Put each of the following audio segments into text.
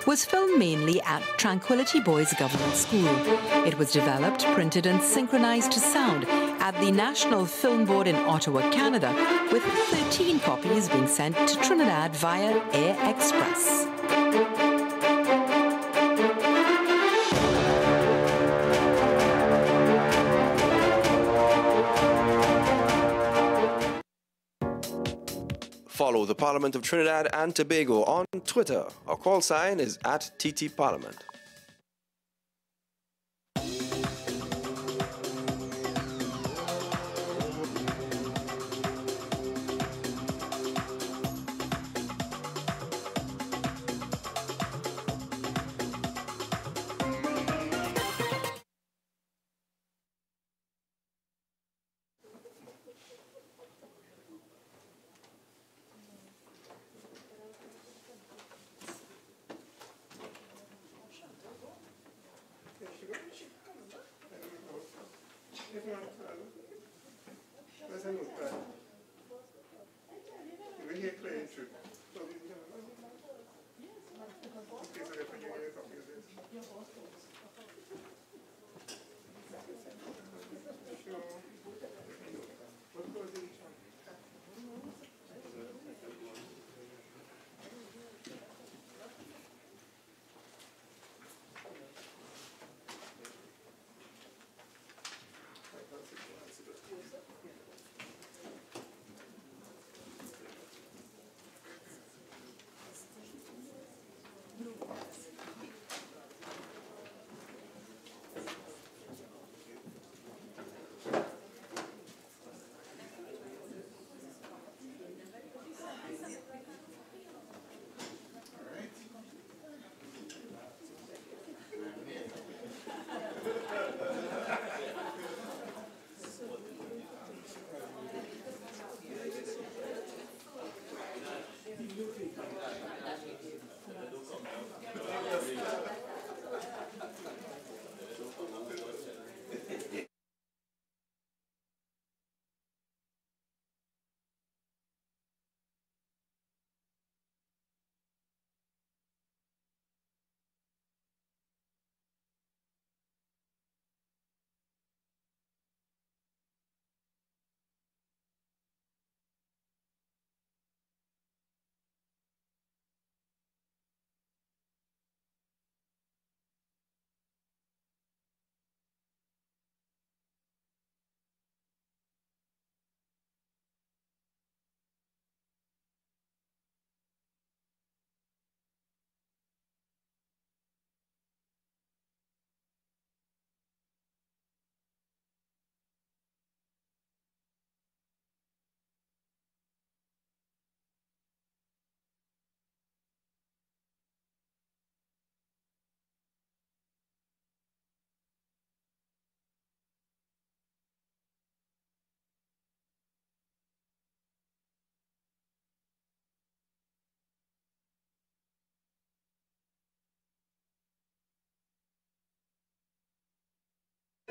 was filmed mainly at Tranquility Boys Government School. It was developed, printed and synchronized to sound at the National Film Board in Ottawa, Canada, with 13 copies being sent to Trinidad via Air Express. Follow the Parliament of Trinidad and Tobago on Twitter. Our call sign is @TTParliament.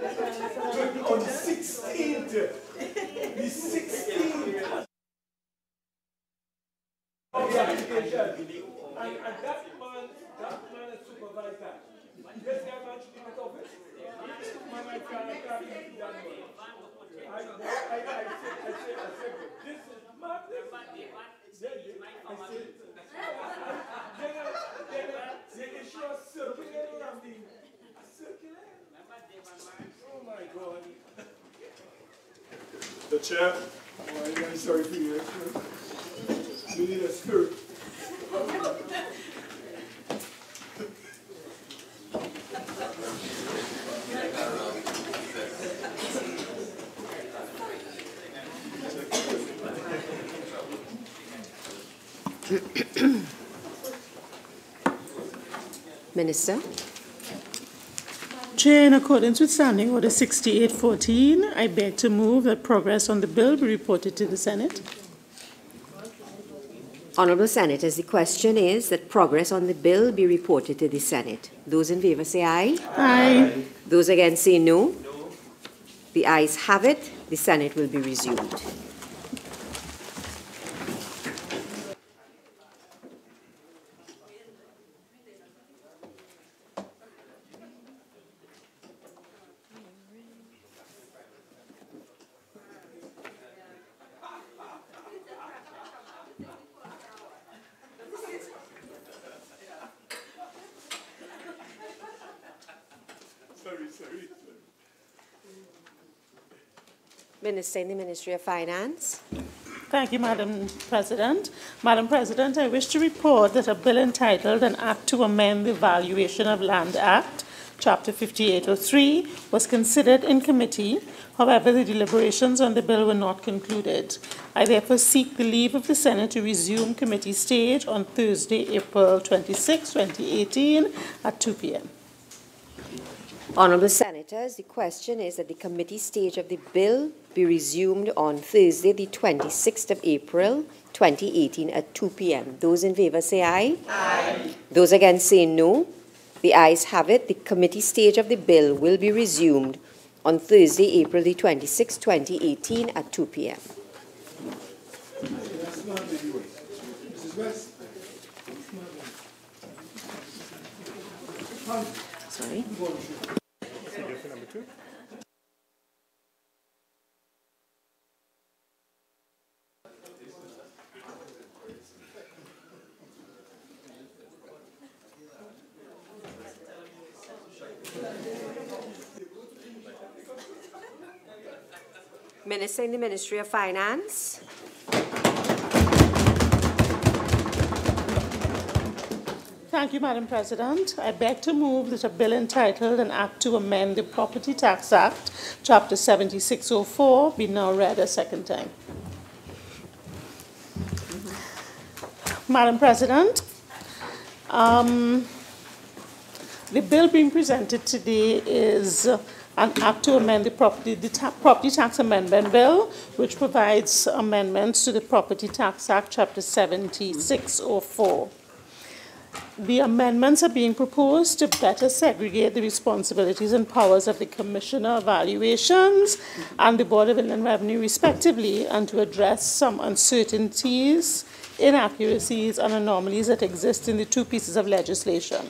On the 16th, the 16th of the application, and that man supervised that. Yes, that man should be in office. Man, I can't do that one. I said, this is madness. They issue a circular around the circular. Oh my God. The chair, oh, I'm sorry for you. You need a skirt. Minister. Chair, in accordance with Standing Order 6814, I beg to move that progress on the bill be reported to the Senate. Honourable Senators, the question is that progress on the bill be reported to the Senate. Those in favour say aye. Aye. Those against say no. No. The ayes have it. The Senate will be resumed. Minister in the Ministry of Finance. Thank you, Madam President. Madam President, I wish to report that a bill entitled An Act to Amend the Valuation of Land Act, Chapter 5803, was considered in committee. However, the deliberations on the bill were not concluded. I therefore seek the leave of the Senate to resume committee stage on Thursday, April 26, 2018 at 2 p.m. Honourable Senators, the question is that the committee stage of the bill be resumed on Thursday, the 26th of April, 2018 at 2 p.m. Those in favour say aye. Aye. Those against say no. The ayes have it. The committee stage of the bill will be resumed on Thursday, April the 26th, 2018 at 2 p.m. Sorry. Minister in the Ministry of Finance. Thank you, Madam President. I beg to move that a bill entitled An Act to Amend the Property Tax Act, Chapter 7604, be now read a second time. Madam President, the bill being presented today is an act to amend the Property Tax Amendment Bill, which provides amendments to the Property Tax Act, Chapter 7604. The amendments are being proposed to better segregate the responsibilities and powers of the Commissioner of Valuations and the Board of Inland Revenue, respectively, and to address some uncertainties, inaccuracies, and anomalies that exist in the two pieces of legislation.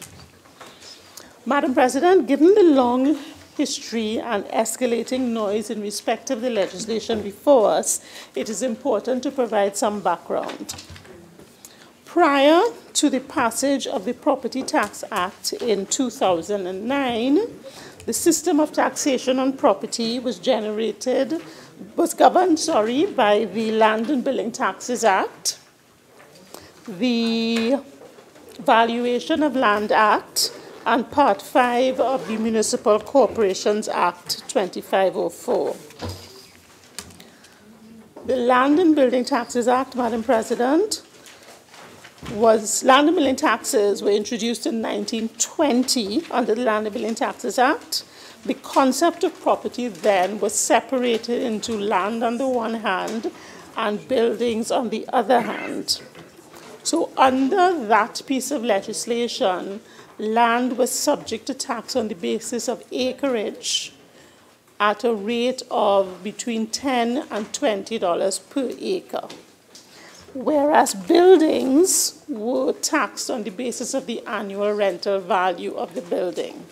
Madam President, given the long history and escalating noise in respect of the legislation before us, it is important to provide some background. Prior to the passage of the Property Tax Act in 2009, the system of taxation on property was governed by the Land and Building Taxes Act, the Valuation of Land Act, and Part 5 of the Municipal Corporations Act 2504. The Land and Building Taxes Act, Madam President, Land and Building taxes were introduced in 1920 under the Land and Building Taxes Act. The concept of property then was separated into land on the one hand and buildings on the other hand. So under that piece of legislation, land was subject to tax on the basis of acreage at a rate of between $10 and $20 per acre, whereas buildings were taxed on the basis of the annual rental value of the building.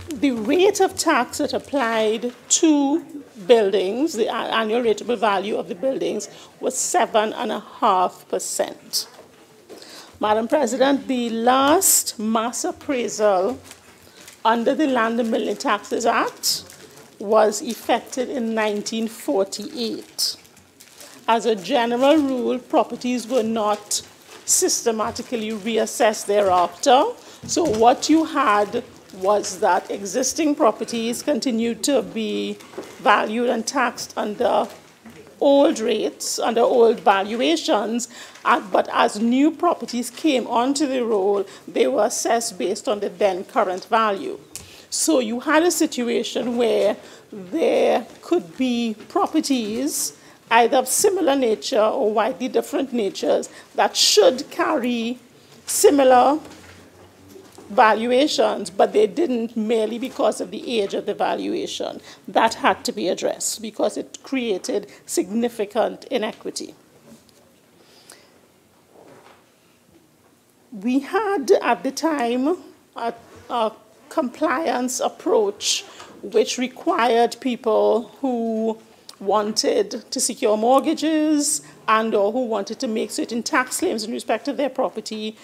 The rate of tax that applied to buildings, the annual rateable value of the buildings, was 7.5%. Madam President, the last mass appraisal under the Land and Building Taxes Act was effected in 1948. As a general rule, properties were not systematically reassessed thereafter. So what you had was that existing properties continued to be valued and taxed under old rates, under old valuations, but as new properties came onto the roll, they were assessed based on the then current value. So you had a situation where there could be properties either of similar nature or widely different natures that should carry similar valuations, but they didn't merely because of the age of the valuation. That had to be addressed because it created significant inequity. We had at the time a compliance approach which required people who wanted to secure mortgages and or who wanted to make certain tax claims in respect of their property,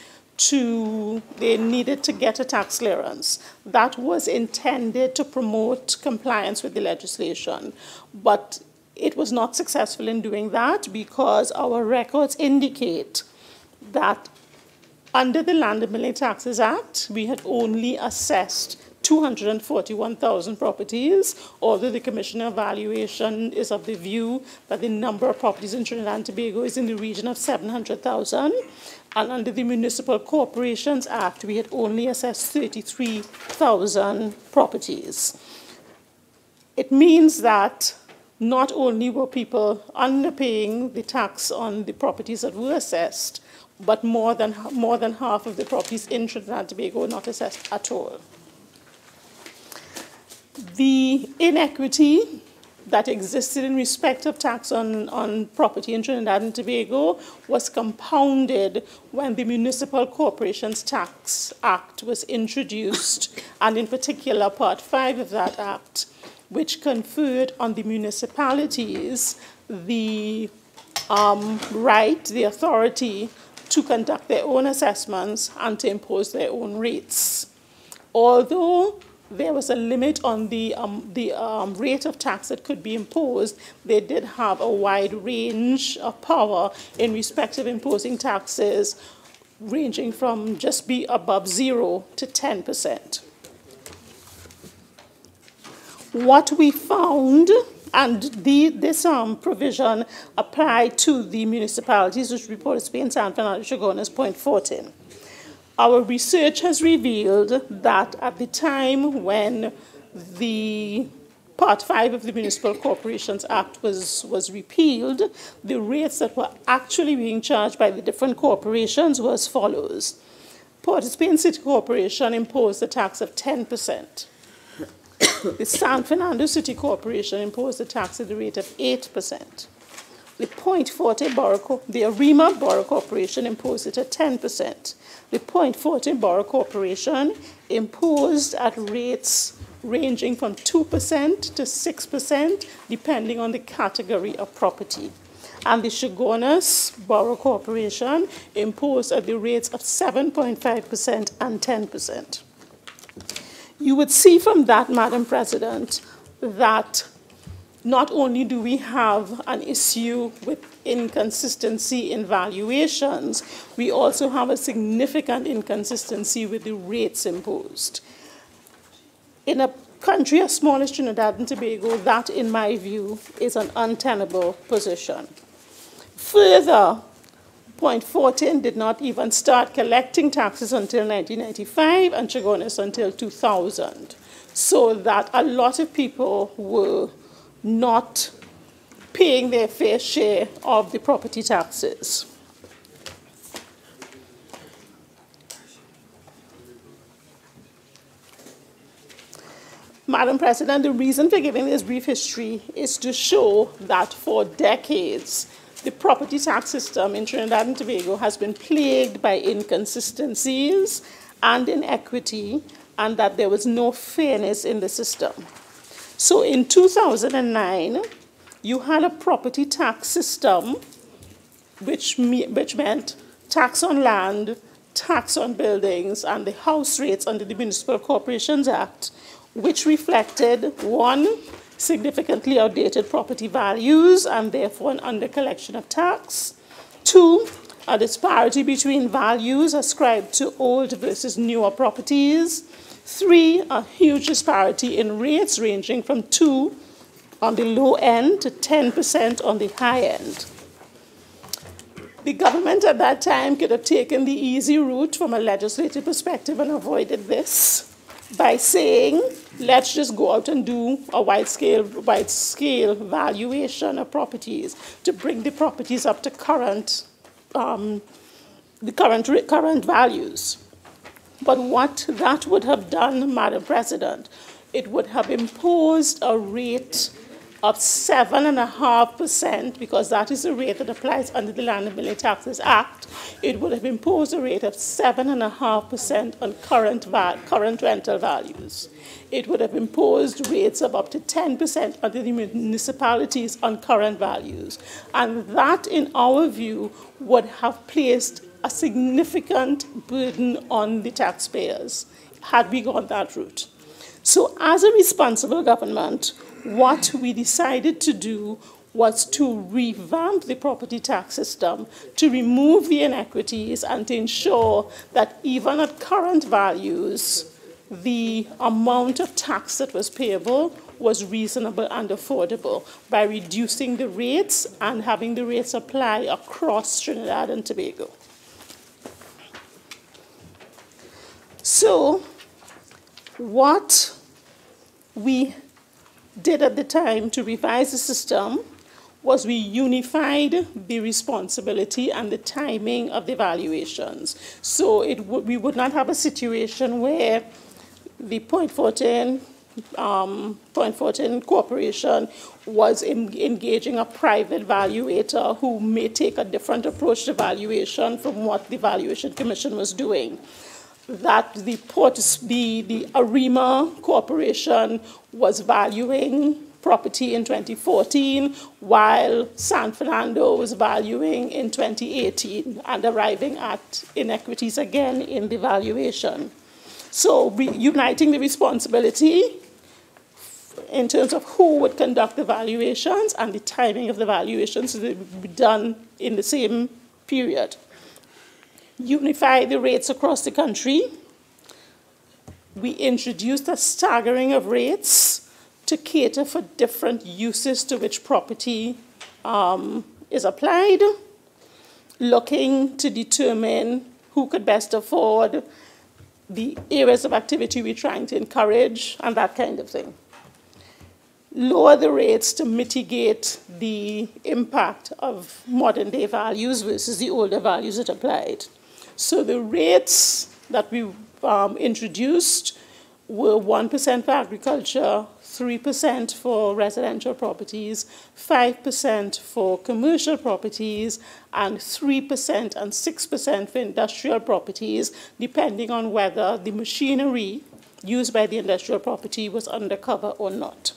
they needed to get a tax clearance. That was intended to promote compliance with the legislation, but it was not successful in doing that because our records indicate that under the Land and Building Taxes Act, we had only assessed 241,000 properties, although the Commissioner of Valuation is of the view that the number of properties in Trinidad and Tobago is in the region of 700,000. And under the Municipal Corporations Act, we had only assessed 33,000 properties. It means that not only were people underpaying the tax on the properties that were assessed, but more than half of the properties in Trinidad and Tobago were not assessed at all. The inequity that existed in respect of tax on property in Trinidad and Tobago was compounded when the Municipal Corporations Tax Act was introduced, and in particular Part 5 of that Act, which conferred on the municipalities the right, the authority to conduct their own assessments and to impose their own rates. Although there was a limit on the rate of tax that could be imposed, they did have a wide range of power in respect of imposing taxes ranging from just be above 0 to 10%. What we found, and this provision applied to the municipalities which reported Spain, San Fernando, Chaguanas, Point Fortin. Our research has revealed that at the time when the Part 5 of the Municipal Corporations Act was repealed, the rates that were actually being charged by the different corporations were as follows. Port of Spain City Corporation imposed a tax of 10%. The San Fernando City Corporation imposed a tax at the rate of 8%. The Point Fortin the Arima Borough Corporation imposed it at 10%. The Point Fortin Borough Corporation imposed at rates ranging from 2% to 6%, depending on the category of property. And the Chaguanas Borough Corporation imposed at the rates of 7.5% and 10%. You would see from that, Madam President, that not only do we have an issue with inconsistency in valuations, we also have a significant inconsistency with the rates imposed. In a country as small as Trinidad and Tobago, that, in my view, is an untenable position. Further, Point Fortin did not even start collecting taxes until 1995 and Chaguanas until 2000, so that a lot of people were not paying their fair share of the property taxes. Madam President, the reason for giving this brief history is to show that for decades, the property tax system in Trinidad and Tobago has been plagued by inconsistencies and inequity, and that there was no fairness in the system. So in 2009, you had a property tax system which meant tax on land, tax on buildings, and the house rates under the Municipal Corporations Act, which reflected, one, significantly outdated property values and therefore an undercollection of tax. Two, a disparity between values ascribed to old versus newer properties. Three, a huge disparity in rates ranging from 2% on the low end to 10% on the high end. The government at that time could have taken the easy route from a legislative perspective and avoided this by saying, let's just go out and do a wide-scale valuation of properties to bring the properties up to current values. But what that would have done, Madam President, it would have imposed a rate of 7.5%, because that is the rate that applies under the Land and Building Taxes Act, it would have imposed a rate of 7.5% on current rental values. It would have imposed rates of up to 10% under the municipalities on current values. And that, in our view, would have placed a significant burden on the taxpayers had we gone that route. So as a responsible government, what we decided to do was to revamp the property tax system, to remove the inequities and to ensure that even at current values, the amount of tax that was payable was reasonable and affordable by reducing the rates and having the rates apply across Trinidad and Tobago. So what we did at the time to revise the system was we unified the responsibility and the timing of the valuations. So we would not have a situation where the Point Fortin Corporation was engaging a private valuator who may take a different approach to valuation from what the Valuation Commission was doing. That the Arima Corporation was valuing property in 2014, while San Fernando was valuing in 2018 and arriving at inequities again in the valuation. So uniting the responsibility in terms of who would conduct the valuations and the timing of the valuations, so they would be done in the same period. Unify the rates across the country. We introduced a staggering of rates to cater for different uses to which property is applied, looking to determine who could best afford, the areas of activity we're trying to encourage, and that kind of thing. Lower the rates to mitigate the impact of modern day values versus the older values that applied. So the rates that we introduced were 1% for agriculture, 3% for residential properties, 5% for commercial properties, and 3% and 6% for industrial properties, depending on whether the machinery used by the industrial property was undercover or not.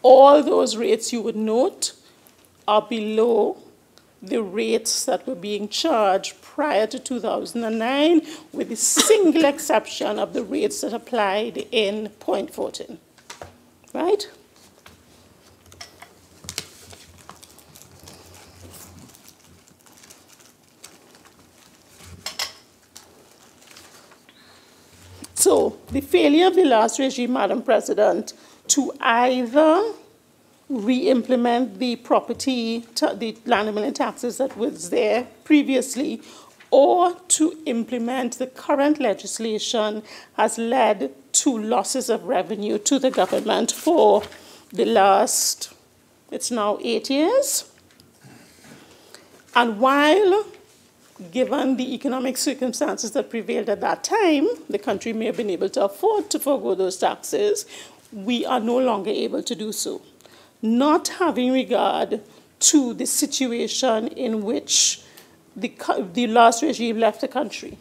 All those rates, you would note, are below the rates that were being charged prior to 2009, with the single exception of the rates that applied in Point Fortin, right? So the failure of the last regime, Madam President, to either re-implement the the land and building taxes that was there previously, or to implement the current legislation has led to losses of revenue to the government for the last, it's now 8 years. And while, given the economic circumstances that prevailed at that time, the country may have been able to afford to forego those taxes, we are no longer able to do so. Not having regard to the situation in which the last regime left the country,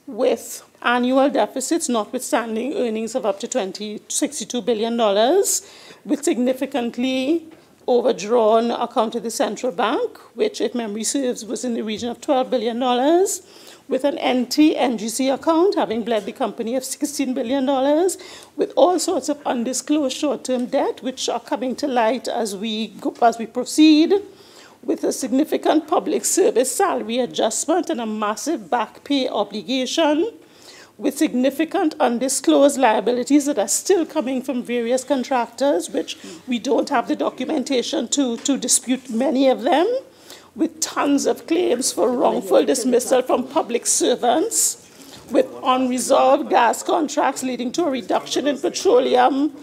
with annual deficits notwithstanding earnings of up to $62 billion, with significantly overdrawn account of the central bank, which, if memory serves, was in the region of $12 billion, with an NGC account having bled the company of $16 billion, with all sorts of undisclosed short-term debt, which are coming to light as we proceed, with a significant public service salary adjustment and a massive back pay obligation, with significant undisclosed liabilities that are still coming from various contractors, which we don't have the documentation to dispute many of them, with tons of claims for wrongful dismissal from public servants, with unresolved gas contracts leading to a reduction in petroleum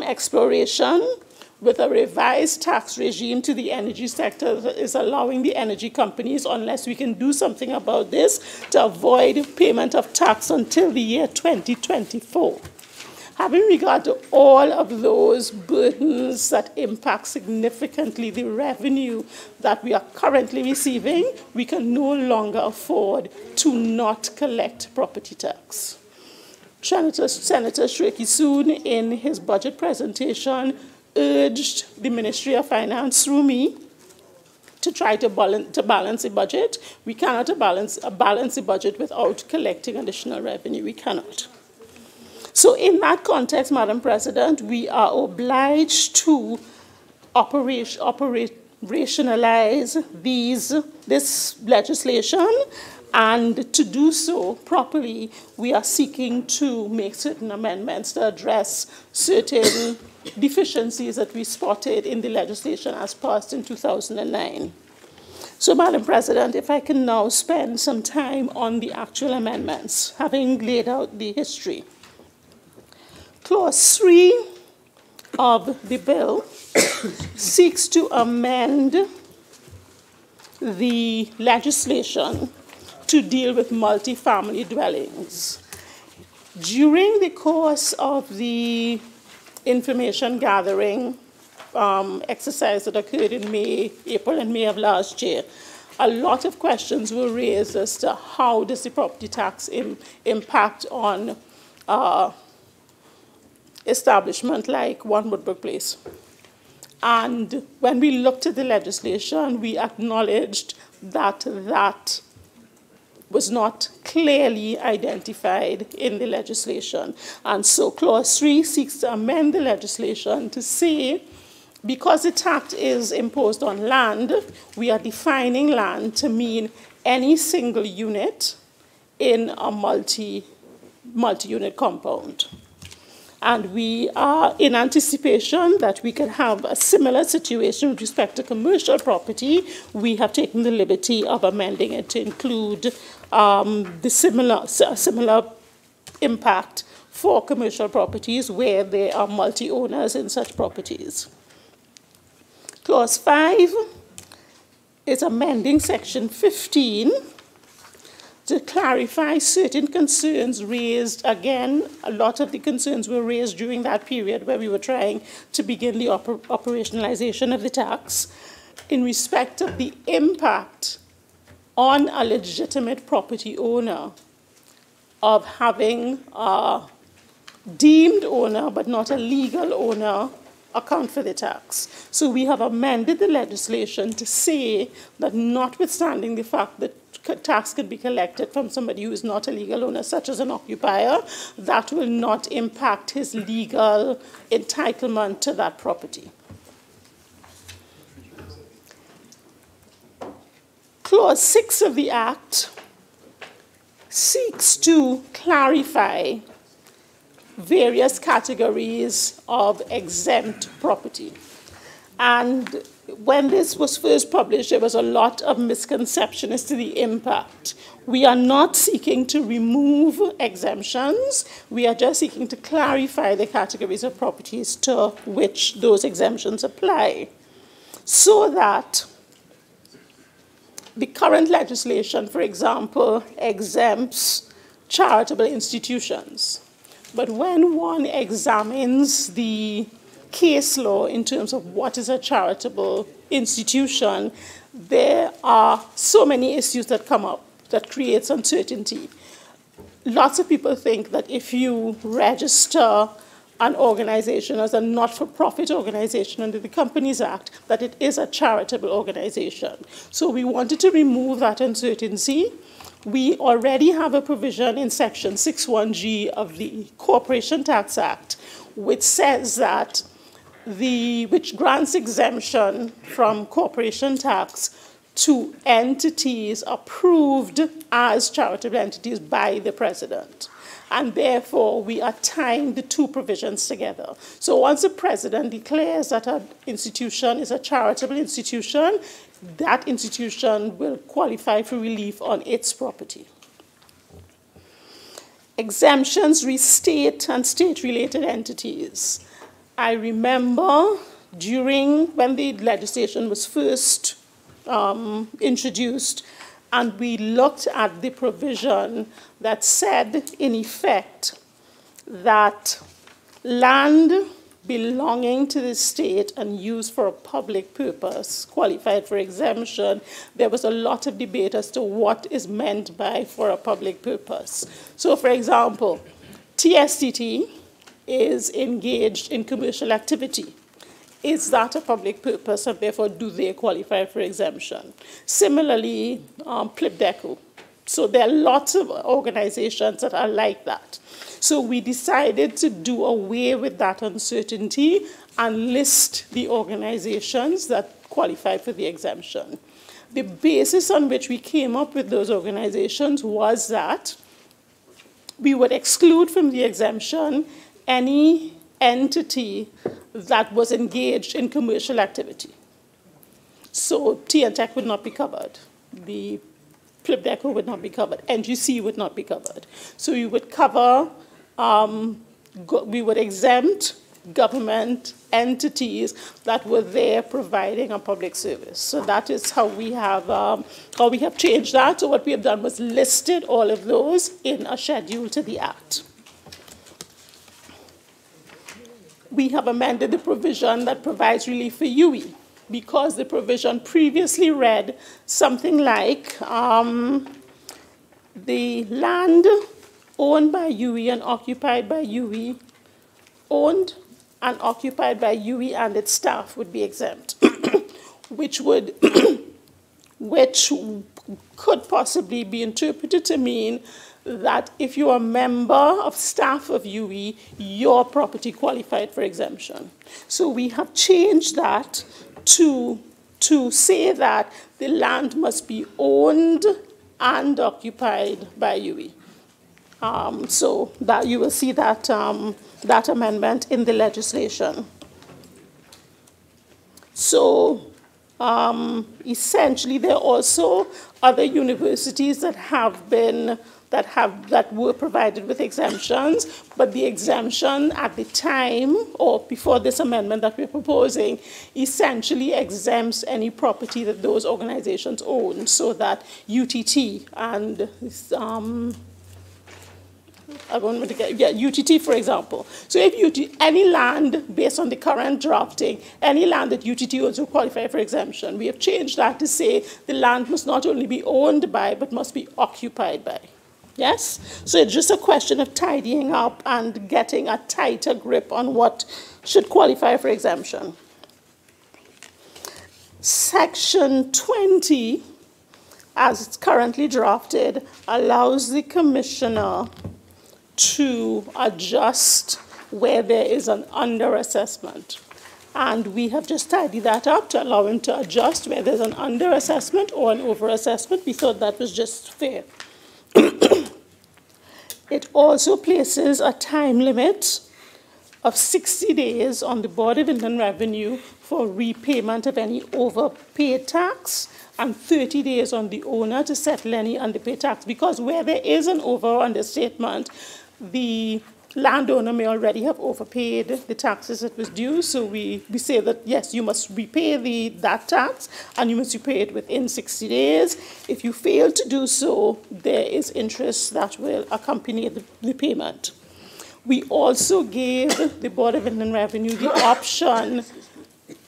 exploration, with a revised tax regime to the energy sector that is allowing the energy companies, unless we can do something about this, to avoid payment of tax until the year 2024. Having regard to all of those burdens that impact significantly the revenue that we are currently receiving, we can no longer afford to not collect property tax. Senator Shreki-Soon, in his budget presentation, urged the Ministry of Finance, through me, to try to balance the budget. We cannot balance the budget without collecting additional revenue. We cannot. So in that context, Madam President, we are obliged to operationalize this legislation, and to do so properly, we are seeking to make certain amendments to address certain deficiencies that we spotted in the legislation as passed in 2009. So, Madam President, if I can now spend some time on the actual amendments, having laid out the history. Clause 3 of the bill seeks to amend the legislation to deal with multi-family dwellings. During the course of the information gathering exercise that occurred in April and May of last year, a lot of questions were raised as to how does the property tax impact on establishment like One Woodbrook Place. And when we looked at the legislation, we acknowledged that that was not clearly identified in the legislation. And so Clause 3 seeks to amend the legislation to say, because the tax is imposed on land, we are defining land to mean any single unit in a multi-unit compound. And we are in anticipation that we can have a similar situation with respect to commercial property. We have taken the liberty of amending it to include the similar impact for commercial properties where there are multi-owners in such properties. Clause 5 is amending Section 15 to clarify certain concerns raised. Again, a lot of the concerns were raised during that period where we were trying to begin the operationalization of the tax in respect of the impact on a legitimate property owner of having a deemed owner but not a legal owner account for the tax. So we have amended the legislation to say that notwithstanding the fact that tax can be collected from somebody who is not a legal owner, such as an occupier, that will not impact his legal entitlement to that property. Clause 6 of the Act seeks to clarify various categories of exempt property. And when this was first published, there was a lot of misconception as to the impact. We are not seeking to remove exemptions. We are just seeking to clarify the categories of properties to which those exemptions apply, so that the current legislation, for example, exempts charitable institutions. But when one examines the case law in terms of what is a charitable institution, there are so many issues that come up that creates uncertainty. Lots of people think that if you register an organization as a not-for-profit organization under the Companies Act, that it is a charitable organization. So we wanted to remove that uncertainty. We already have a provision in Section 61G of the Corporation Tax Act, which says that which grants exemption from corporation tax to entities approved as charitable entities by the President. And therefore, we are tying the two provisions together. So once the President declares that an institution is a charitable institution, that institution will qualify for relief on its property. Exemptions restate and state-related entities. I remember when the legislation was first introduced, and we looked at the provision that said, in effect, that land belonging to the state and used for a public purpose qualified for exemption, there was a lot of debate as to what is meant by for a public purpose. So, for example, TSTT is engaged in commercial activity. Is that a public purpose, and therefore do they qualify for exemption? Similarly, PLIPDECO. So there are lots of organizations that are like that. So we decided to do away with that uncertainty and list the organizations that qualify for the exemption. The basis on which we came up with those organizations was that we would exclude from the exemption any entity that was engaged in commercial activity. So TNTech would not be covered. The PLIPDECO would not be covered. NGC would not be covered. So we would cover, we would exempt government entities that were there providing a public service. So that is how we have changed that. So what we have done was listed all of those in a schedule to the Act. We have amended the provision that provides relief for UE, because the provision previously read something like the land owned by UE and occupied by UE, owned and occupied by UE and its staff would be exempt, which could possibly be interpreted to mean that if you're a member of staff of UE, your property qualified for exemption. So we have changed that to say that the land must be owned and occupied by UE. So that you will see that, that amendment in the legislation. So essentially, there are also other universities that were provided with exemptions, but the exemption at the time, or before this amendment that we're proposing, essentially exempts any property that those organizations own, so that UTT and UTT, for example. So if any land, based on the current drafting, any land that UTT owns will qualify for exemption. We have changed that to say the land must not only be owned by, but must be occupied by. Yes? So it's just a question of tidying up and getting a tighter grip on what should qualify for exemption. Section 20, as it's currently drafted, allows the commissioner to adjust where there is an underassessment. And we have just tidied that up to allow him to adjust where there's an underassessment or an overassessment. We thought that was just fair. It also places a time limit of 60 days on the Board of Inland Revenue for repayment of any overpaid tax, and 30 days on the owner to settle any underpaid tax. Because where there is an over or understatement, the landowner may already have overpaid the taxes that was due. So we say that, yes, you must repay that tax, and you must repay it within 60 days. If you fail to do so, there is interest that will accompany the payment. We also gave the Board of Inland Revenue the option,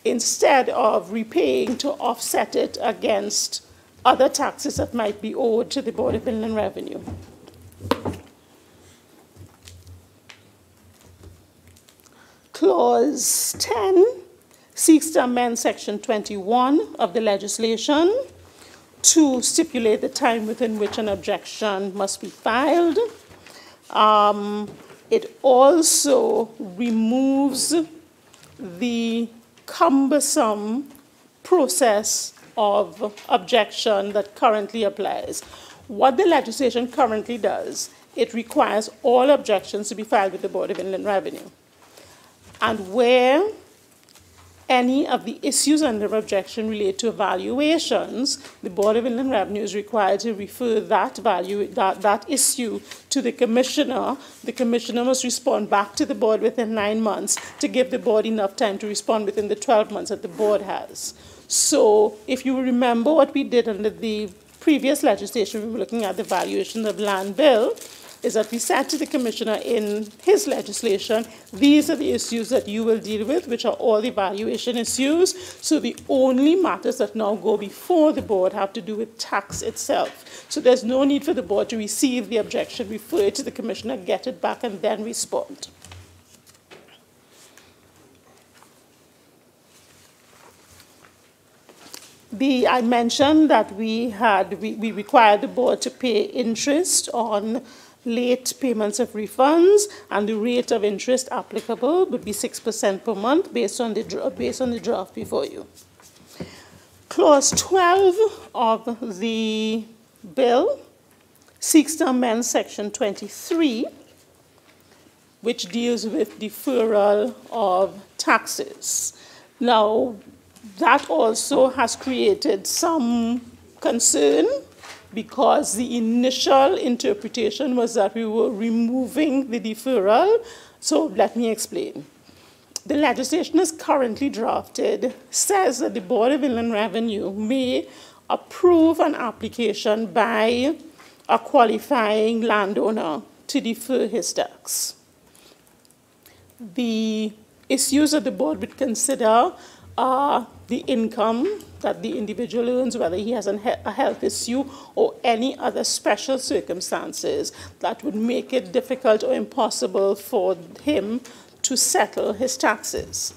instead of repaying, to offset it against other taxes that might be owed to the Board of Inland Revenue. Clause 10 seeks to amend Section 21 of the legislation to stipulate the time within which an objection must be filed. It also removes the cumbersome process of objection that currently applies. What the legislation currently does, it requires all objections to be filed with the Board of Inland Revenue. And where any of the issues under objection relate to valuations, the Board of Inland Revenue is required to refer that issue to the Commissioner. The Commissioner must respond back to the Board within 9 months to give the Board enough time to respond within the 12 months that the Board has. So if you remember what we did under the previous legislation, we were looking at the valuation of land bill. is that we said to the Commissioner in his legislation, these are the issues that you will deal with, which are all the valuation issues. So the only matters that now go before the board have to do with tax itself. So there's no need for the board to receive the objection, refer it to the Commissioner, get it back, and then respond. I mentioned that we required the board to pay interest on late payments of refunds, and the rate of interest applicable would be 6% per month based on the draft before you. Clause 12 of the bill seeks to amend Section 23, which deals with deferral of taxes. Now, that also has created some concern because the initial interpretation was that we were removing the deferral. So let me explain. The legislation as currently drafted says that the Board of Inland Revenue may approve an application by a qualifying landowner to defer his tax. The issues that the board would consider are the income that the individual earns, whether he has a health issue or any other special circumstances that would make it difficult or impossible for him to settle his taxes.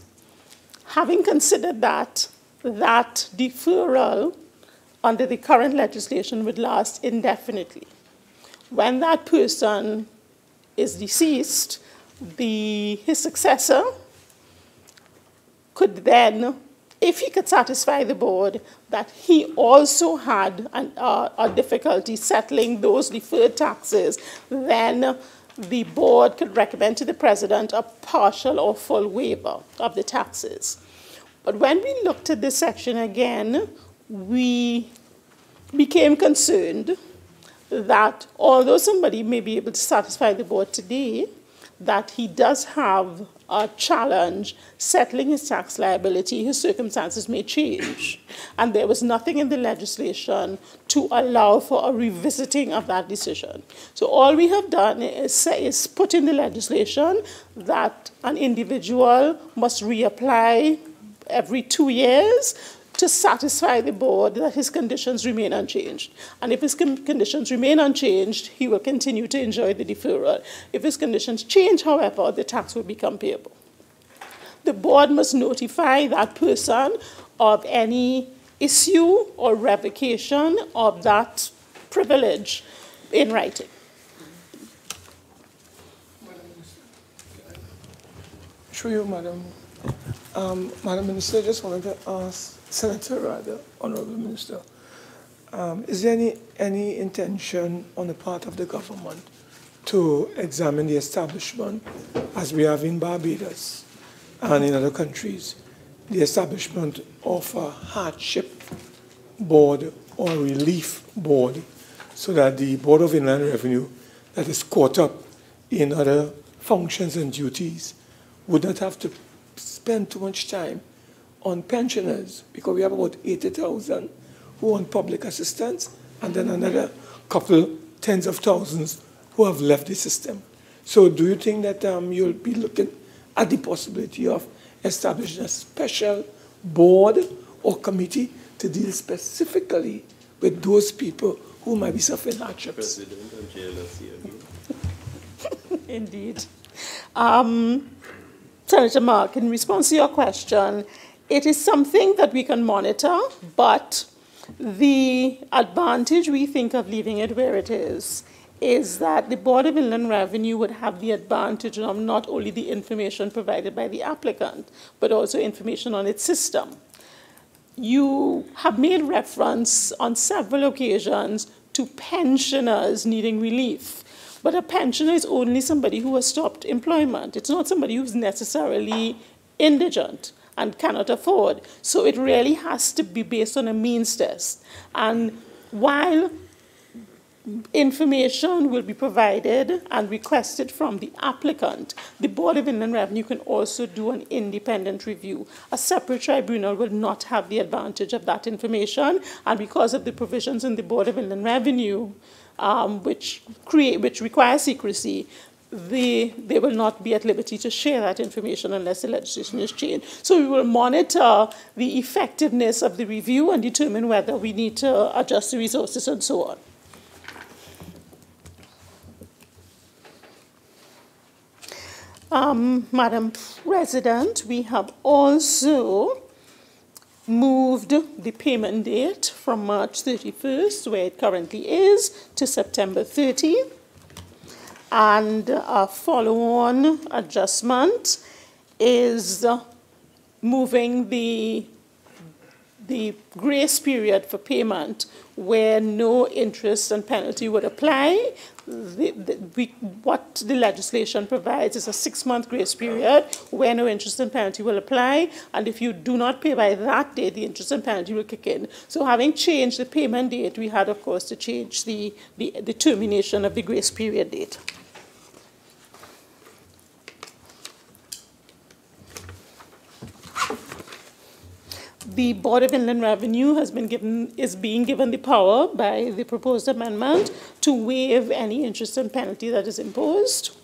Having considered that deferral under the current legislation would last indefinitely. When that person is deceased, his successor could then, if he could satisfy the board that he also had a difficulty settling those deferred taxes, then the board could recommend to the president a partial or full waiver of the taxes. But when we looked at this section again, we became concerned that although somebody may be able to satisfy the board today, that he does have a challenge settling his tax liability, his circumstances may change. And there was nothing in the legislation to allow for a revisiting of that decision. So all we have done is put in the legislation that an individual must reapply every 2 years to satisfy the board that his conditions remain unchanged. And if his conditions remain unchanged, he will continue to enjoy the deferral. If his conditions change, however, the tax will become payable. The board must notify that person of any issue or revocation of that privilege in writing. Through you, Madam. Madam Minister, I just wanted to ask, Senator rather, Honorable Minister, is there any intention on the part of the government to examine the establishment, as we have in Barbados and in other countries, the establishment of a hardship board or relief board, so that the Board of Inland Revenue that is caught up in other functions and duties would not have to spend too much time on pensioners, because we have about 80,000 who want public assistance, and then another couple, tens of thousands, who have left the system. So do you think that you'll be looking at the possibility of establishing a special board or committee to deal specifically with those people who might be suffering hardships? Indeed. Senator Mark, in response to your question, it is something that we can monitor, but the advantage we think of leaving it where it is that the Board of Inland Revenue would have the advantage of not only the information provided by the applicant, but also information on its system. You have made reference on several occasions to pensioners needing relief. But a pensioner is only somebody who has stopped employment. It's not somebody who's necessarily indigent and cannot afford. So it really has to be based on a means test. And while information will be provided and requested from the applicant. The Board of Inland Revenue can also do an independent review. A separate tribunal will not have the advantage of that information, and because of the provisions in the Board of Inland Revenue, which require secrecy, they will not be at liberty to share that information unless the legislation is changed. So we will monitor the effectiveness of the review and determine whether we need to adjust the resources and so on. Madam President, we have also moved the payment date from March 31st, where it currently is, to September 30. And a follow-on adjustment is moving the grace period for payment where no interest and penalty would apply. What the legislation provides is a 6-month grace period where no interest and penalty will apply, and if you do not pay by that date, the interest and penalty will kick in. So having changed the payment date, we had, of course, to change the termination of the grace period date. The Board of Inland Revenue is being given the power by the proposed amendment to waive any interest and penalty that is imposed.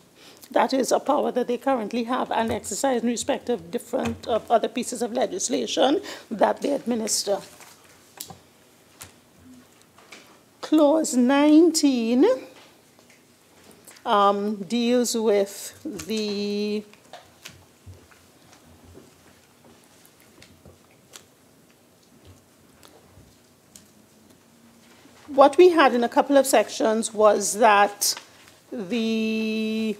That is a power that they currently have and exercise in respect of other pieces of legislation that they administer. Clause 19 deals with the what we had in a couple of sections was that the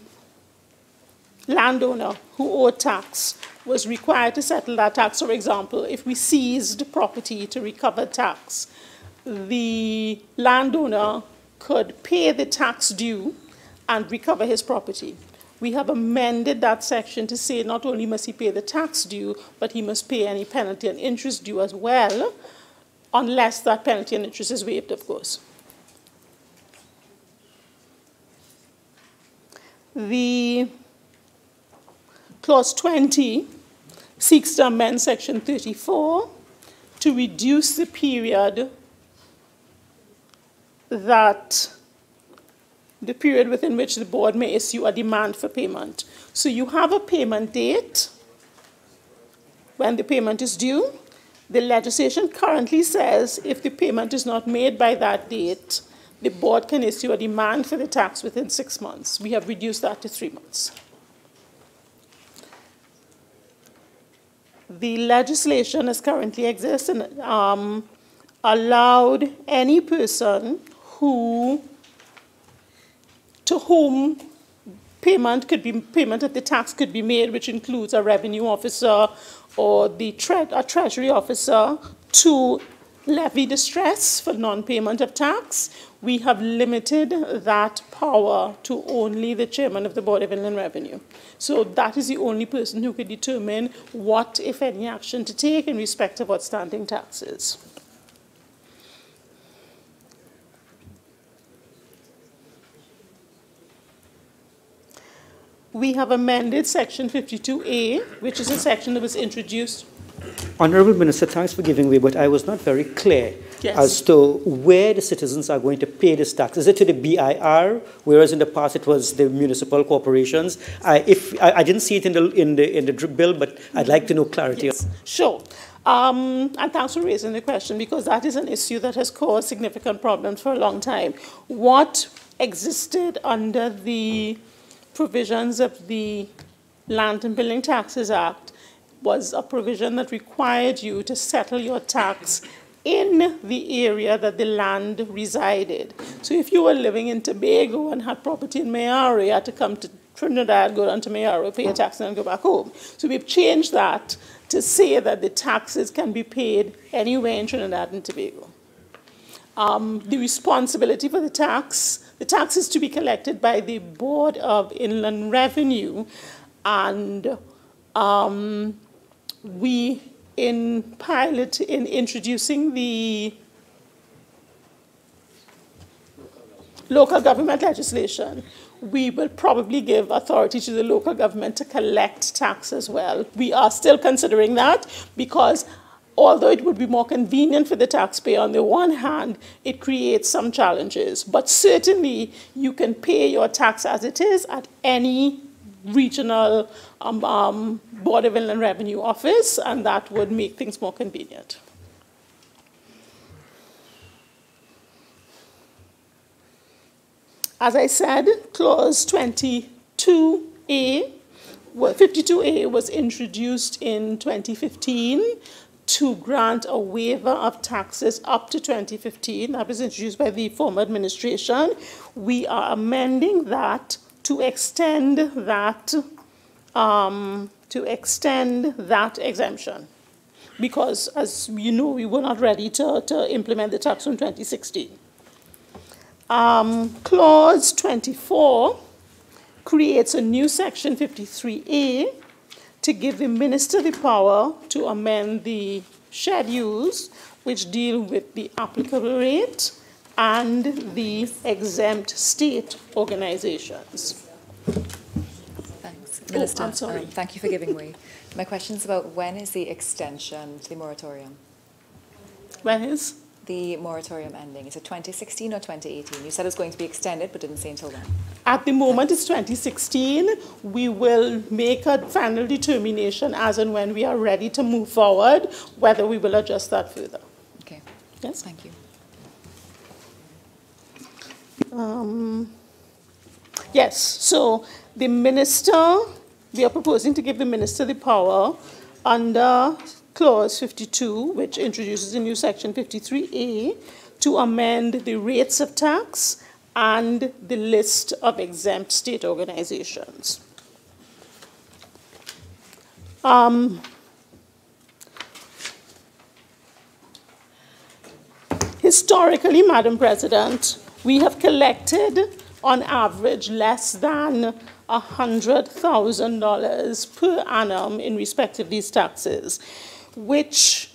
landowner who owed tax was required to settle that tax. For example, if we seized property to recover tax, the landowner could pay the tax due and recover his property. We have amended that section to say not only must he pay the tax due, but he must pay any penalty and interest due as well, unless that penalty and interest is waived, of course. The Clause 20 seeks to amend Section 34 to reduce the period within which the board may issue a demand for payment. So you have a payment date when the payment is due. The legislation currently says if the payment is not made by that date, the board can issue a demand for the tax within 6 months. We have reduced that to 3 months. The legislation as currently exists and allowed any person to whom payment of the tax could be made, which includes a revenue officer or a treasury officer, to levy distress for non-payment of tax. We have limited that power to only the chairman of the Board of Inland Revenue. So that is the only person who could determine what, if any, action to take in respect of outstanding taxes. We have amended Section 52A, which is a section that was introduced. Honourable Minister, thanks for giving way, but I was not very clear as to where the citizens are going to pay this tax. Is it to the BIR, whereas in the past it was the municipal corporations? I didn't see it in the bill, but I'd like to know clarity. Yes, sure. And thanks for raising the question, because that is an issue that has caused significant problems for a long time. What existed under the provisions of the Land and Building Taxes Act was a provision that required you to settle your tax in the area that the land resided. So if you were living in Tobago and had property in Mayaro, you had to come to Trinidad, go down to Mayaro, pay your tax, and then go back home. So we've changed that to say that the taxes can be paid anywhere in Trinidad and Tobago. The responsibility for the tax is to be collected by the Board of Inland Revenue, and we, in introducing the local government legislation, we will probably give authority to the local government to collect tax as well. We are still considering that because although it would be more convenient for the taxpayer on the one hand, it creates some challenges. But certainly you can pay your tax as it is at any regional Board of Inland Revenue office, and that would make things more convenient. As I said, Clause 52A was introduced in 2015 to grant a waiver of taxes up to 2015. That was introduced by the former administration. We are amending that to extend that exemption, because, as you know, we were not ready to implement the tax from 2016. Clause 24 creates a new section 53A to give the minister the power to amend the schedules which deal with the applicable rate and the exempt state organizations. Thanks. Minister, I'm sorry. Thank you for giving way. My question is about when is the extension to the moratorium? When is? The moratorium ending. Is it 2016 or 2018? You said it was going to be extended, but didn't say until when. At the moment, it's 2016. We will make a final determination as and when we are ready to move forward, whether we will adjust that further. Okay. Yes? Thank you. Yes, so the minister, we are proposing to give the minister the power under Clause 52, which introduces a new section 53A, to amend the rates of tax and the list of exempt state organizations. Historically, Madam President, we have collected on average less than $100,000 per annum in respect of these taxes, which,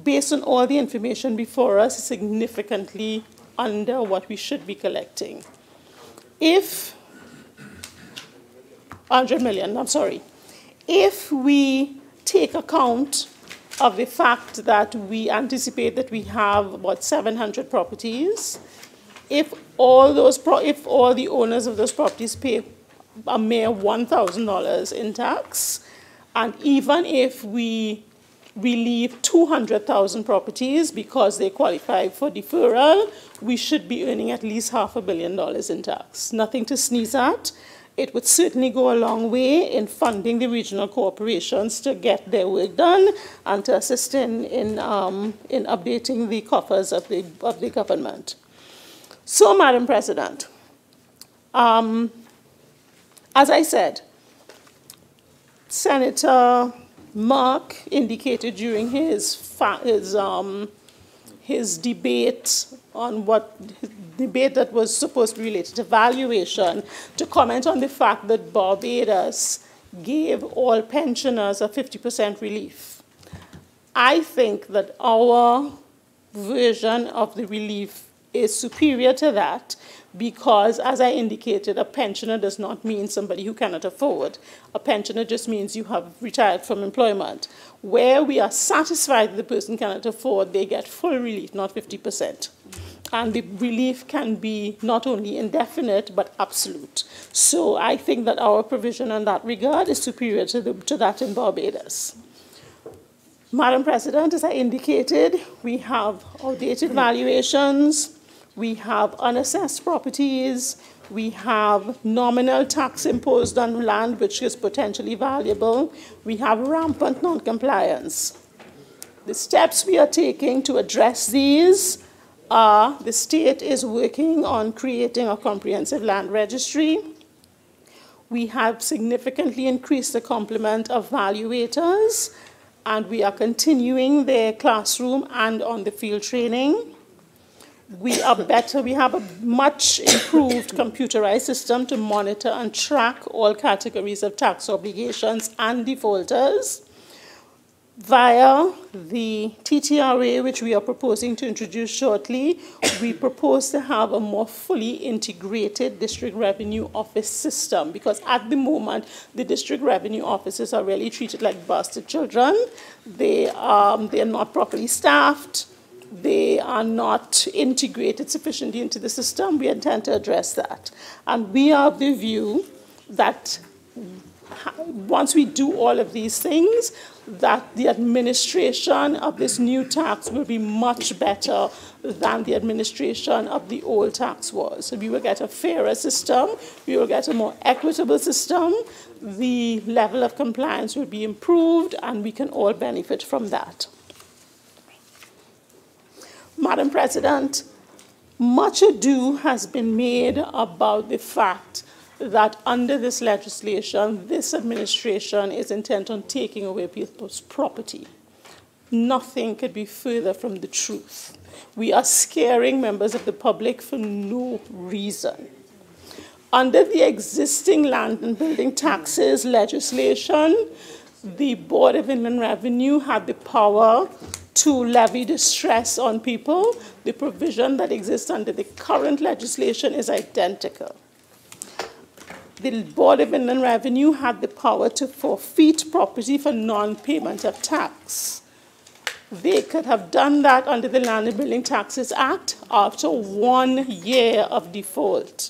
based on all the information before us, is significantly under what we should be collecting. If 100 million, I'm sorry, if we take account of the fact that we anticipate that we have about 700 properties, if all the owners of those properties pay a mere $1,000 in tax, and even if we relieve 200,000 properties because they qualify for deferral, we should be earning at least $500 million in tax. Nothing to sneeze at. It would certainly go a long way in funding the regional corporations to get their work done and to assist in updating the coffers of the government. So, Madam President, as I said, Senator Mark indicated during his debate on debate that was supposed to be related to valuation, to comment on the fact that Barbados gave all pensioners a 50% relief. I think that our version of the relief is superior to that because, as I indicated, a pensioner does not mean somebody who cannot afford. A pensioner just means you have retired from employment. Where we are satisfied that the person cannot afford, they get full relief, not 50%. And the relief can be not only indefinite, but absolute. So I think that our provision in that regard is superior to that in Barbados. Madam President, as I indicated, we have outdated valuations, we have unassessed properties, we have nominal tax imposed on land which is potentially valuable, we have rampant non-compliance. The steps we are taking to address these are the state is working on creating a comprehensive land registry. We have significantly increased the complement of valuators, and we are continuing their classroom and on the field training. We are better. We have a much improved computerized system to monitor and track all categories of tax obligations and defaulters. Via the TTRA, which we are proposing to introduce shortly, we propose to have a more fully integrated district revenue office system, because at the moment, the district revenue offices are really treated like bastard children. They are not properly staffed. They are not integrated sufficiently into the system. We intend to address that. And we are of the view that once we do all of these things, that the administration of this new tax will be much better than the administration of the old tax was. So we will get a fairer system, we will get a more equitable system, the level of compliance will be improved, and we can all benefit from that. Madam President, much ado has been made about the fact that under this legislation, this administration is intent on taking away people's property. Nothing could be further from the truth. We are scaring members of the public for no reason. Under the existing land and building taxes legislation, the Board of Inland Revenue had the power to levy distress on people. The provision that exists under the current legislation is identical. The Board of Inland Revenue had the power to forfeit property for non-payment of tax. They could have done that under the Land and Building Taxes Act after 1 year of default.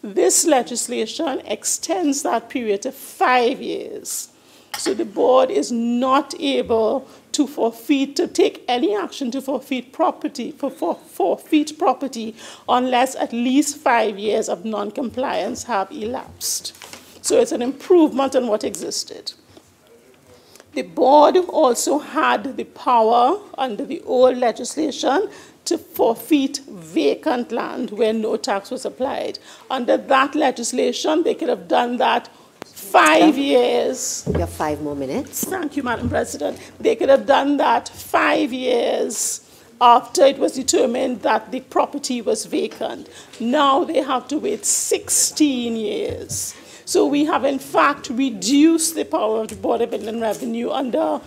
This legislation extends that period to 5 years. So the board is not able to take any action to forfeit property, unless at least 5 years of non-compliance have elapsed. So it's an improvement on what existed. The board also had the power under the old legislation to forfeit vacant land where no tax was applied. Under that legislation, they could have done that 5 years. You have 5 more minutes. Thank you, Madam President. They could have done that 5 years after it was determined that the property was vacant. Now they have to wait 16 years. So we have, in fact, reduced the power of the Board of Inland Revenue under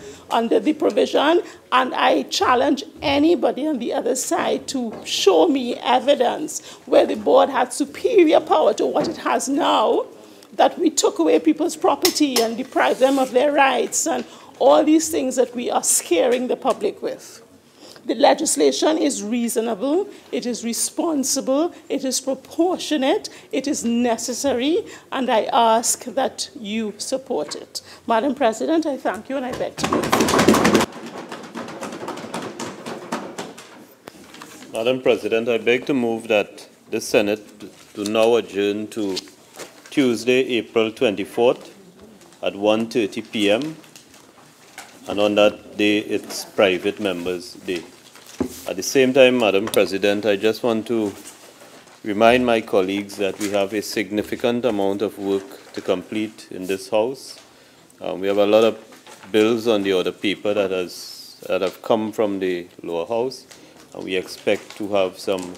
the provision, and I challenge anybody on the other side to show me evidence where the board had superior power to what it has now, that we took away people's property and deprived them of their rights and all these things that we are scaring the public with. The legislation is reasonable, it is responsible, it is proportionate, it is necessary, and I ask that you support it. Madam President, I thank you and I beg to move. Madam President, I beg to move that the Senate do now adjourn to Tuesday, April 24th at 1:30 p.m. and on that day, it's private members' day. At the same time, Madam President, I just want to remind my colleagues that we have a significant amount of work to complete in this House. We have a lot of bills on the order paper that have come from the lower house, and we expect to have some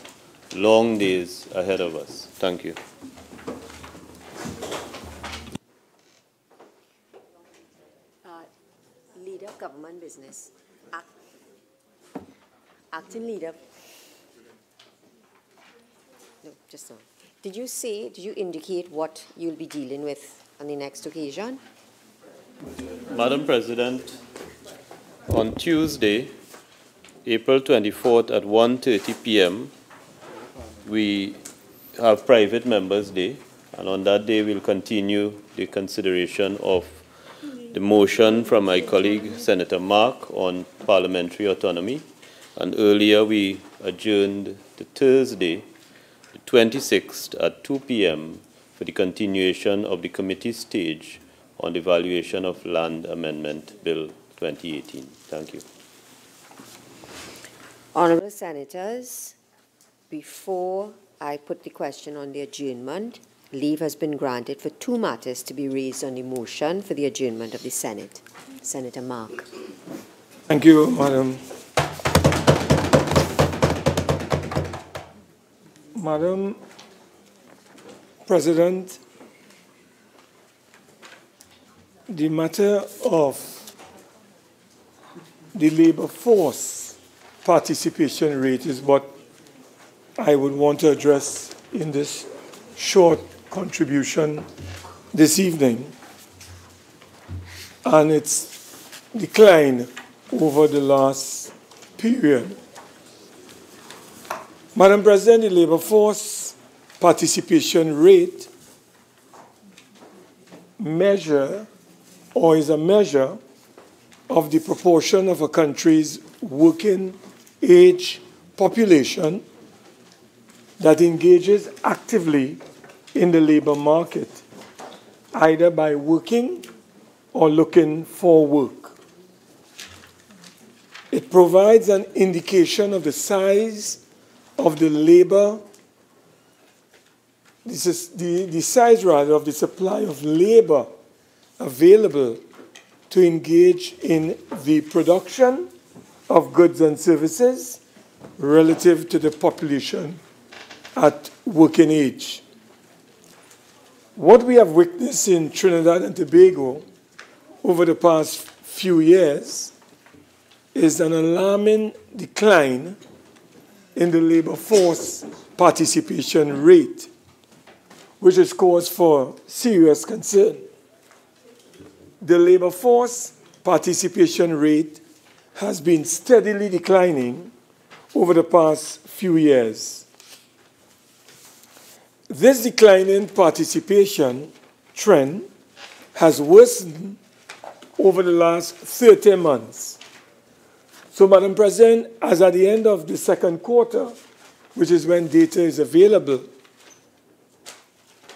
long days ahead of us. Thank you. Leader of Government Business. Acting Leader. No, just now. Did you indicate what you'll be dealing with on the next occasion? Madam President, on Tuesday, April 24th at 1:30 p.m., we have Private Members' Day, and on that day we'll continue the consideration of the motion from my colleague Senator Mark on parliamentary autonomy, and earlier we adjourned to Thursday, the 26th at 2 p.m. for the continuation of the committee stage on the Valuation of Land Amendment Bill 2018. Thank you. Honourable Senators, before I put the question on the adjournment, leave has been granted for 2 matters to be raised on the motion for the adjournment of the Senate. Senator Mark. Thank you, Madam. Madam President, the matter of the labor force participation rate is what I would want to address in this short contribution this evening, and its decline over the last period. Madam President, the labor force participation rate measure or is a measure of the proportion of a country's working age population that engages actively in the labor market, either by working or looking for work. It provides an indication of the size of the labor, this is the size rather of the supply of labor available to engage in the production of goods and services relative to the population at working age. What we have witnessed in Trinidad and Tobago over the past few years is an alarming decline in the labor force participation rate, which is cause for serious concern. The labor force participation rate has been steadily declining over the past few years. This declining participation trend has worsened over the last 30 months. So, Madam President, as at the end of the second quarter, which is when data is available,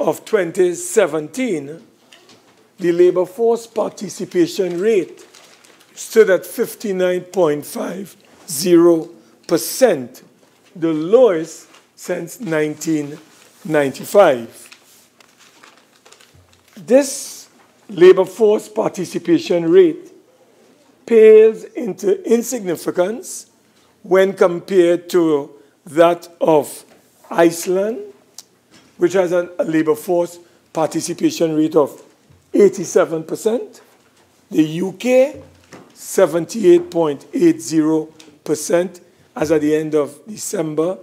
of 2017, the labor force participation rate stood at 59.50%, the lowest since 1995. This labor force participation rate pales into insignificance when compared to that of Iceland, which has a labor force participation rate of 87%, the UK, 78.80% as at the end of December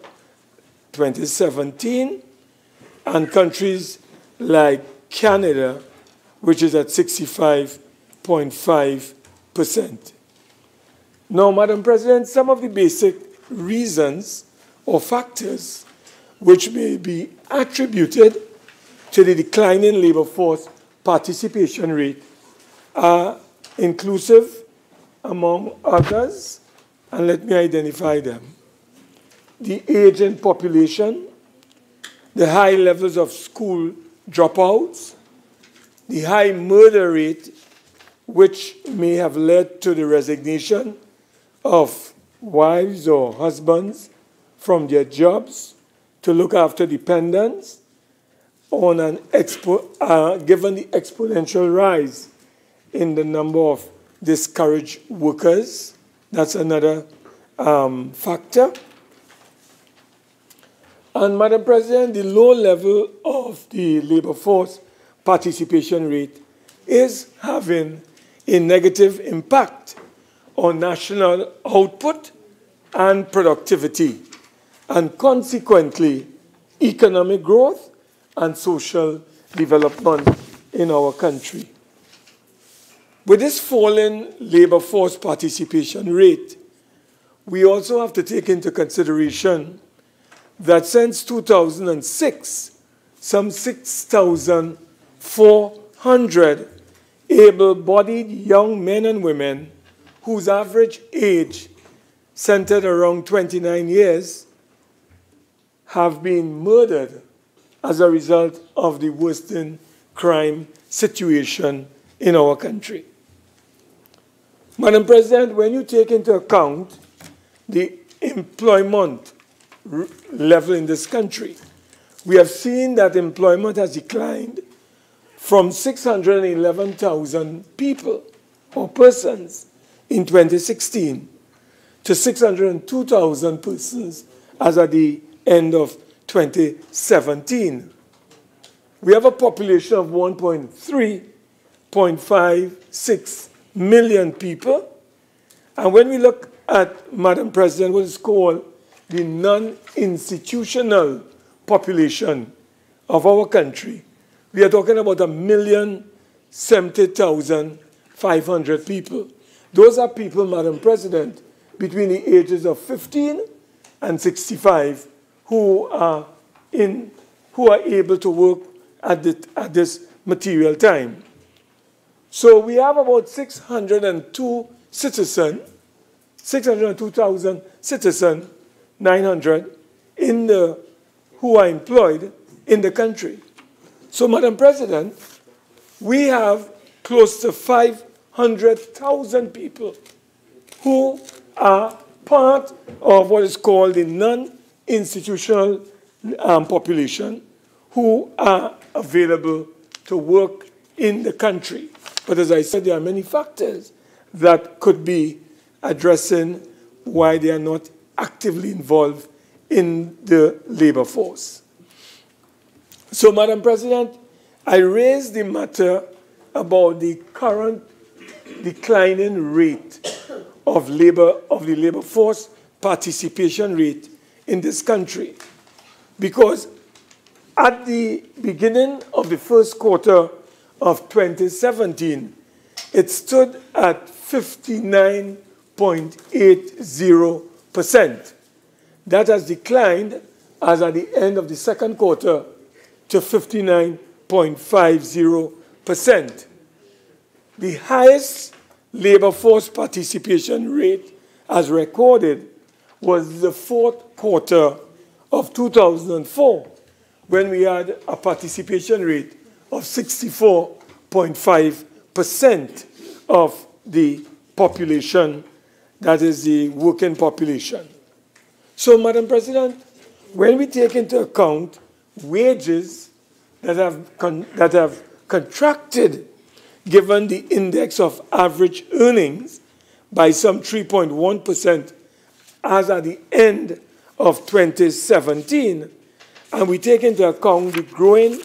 2017, and countries like Canada, which is at 65.5%. Now, Madam President, some of the basic reasons or factors which may be attributed to the declining labor force participation rate are inclusive, among others, and let me identify them: the aging population, the high levels of school dropouts, the high murder rate, which may have led to the resignation of wives or husbands from their jobs to look after dependents, on an given the exponential rise in the number of discouraged workers. That's another factor. And, Madam President, the low level of the labor force participation rate is having a negative impact on national output and productivity, and consequently economic growth and social development in our country. With this falling labor force participation rate, we also have to take into consideration that since 2006, some 6,400 able-bodied young men and women whose average age centered around 29 years have been murdered as a result of the worsening crime situation in our country. Madam President, when you take into account the employment level in this country, we have seen that employment has declined from 611,000 people or persons in 2016 to 602,000 persons as at the end of 2017. We have a population of 1.56 million people, And when we look at, Madam President, what is called the non-institutional population of our country, we are talking about 1,070,500 people. Those are people, Madam President, between the ages of 15 and 65 who are able to work at this material time. So we have about 602,000 citizens, 900 who are employed in the country. So, Madam President, we have close to 500,000 people who are part of what is called the non-institutional population who are available to work in the country. But as I said, there are many factors that could be addressing why they are not actively involved in the labor force. So, Madam President, I raised the matter about the current declining rate of the labor force participation rate in this country, because at the beginning of the first quarter of 2017, it stood at 59.80%. That has declined as at the end of the second quarter to 59.50%. The highest labor force participation rate as recorded was the fourth quarter of 2004, when we had a participation rate of 64.5% of the population, that is the working population. So, Madam President, when we take into account wages that have contracted given the index of average earnings by some 3.1% as at the end of 2017, and we take into account the growing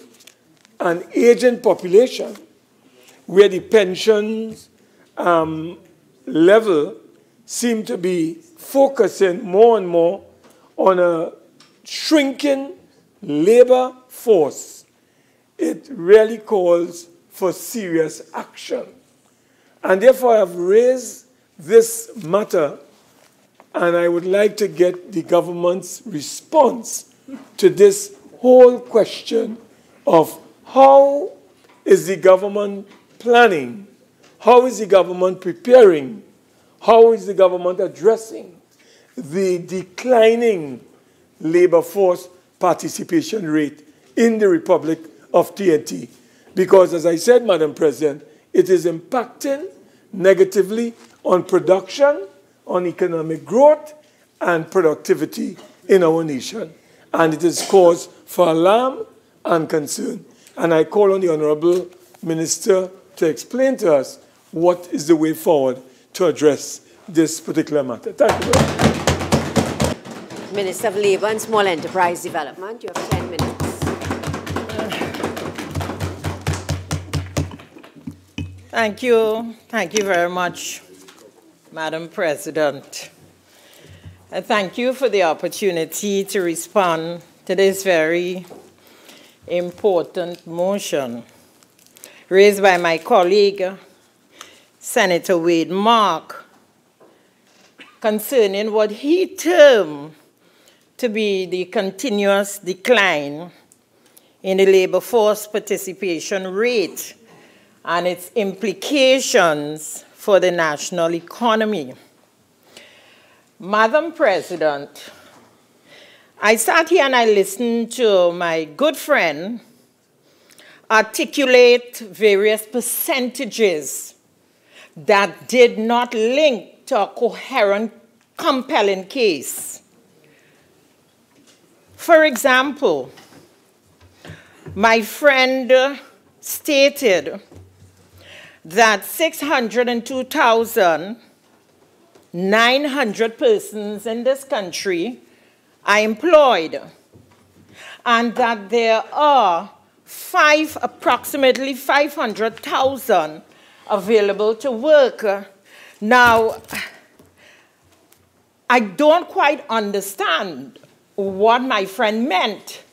and aging population, where the pensions level seem to be focusing more and more on a shrinking labor force, it really calls for serious action. And therefore, I have raised this matter, and I would like to get the government's response to this whole question of how is the government planning, how is the government preparing, how is the government addressing the declining labor force participation rate in the Republic of TNT. Because, as I said, Madam President, it is impacting negatively on production, on economic growth, and productivity in our nation. And it is cause for alarm and concern. And I call on the Honourable Minister to explain to us what is the way forward to address this particular matter. Thank you very much. Minister of Labour and Small Enterprise Development, you have 10 minutes. Thank you. Thank you very much, Madam President. And thank you for the opportunity to respond to this very important motion raised by my colleague, Senator Wade Mark, concerning what he termed to be the continuous decline in the labor force participation rate and its implications for the national economy. Madam President, I sat here and I listened to my good friend articulate various percentages that did not link to a coherent, compelling case. For example, my friend stated that 602,900 persons in this country are employed, and that there are approximately 500,000 available to work. Now, I don't quite understand what my friend meant,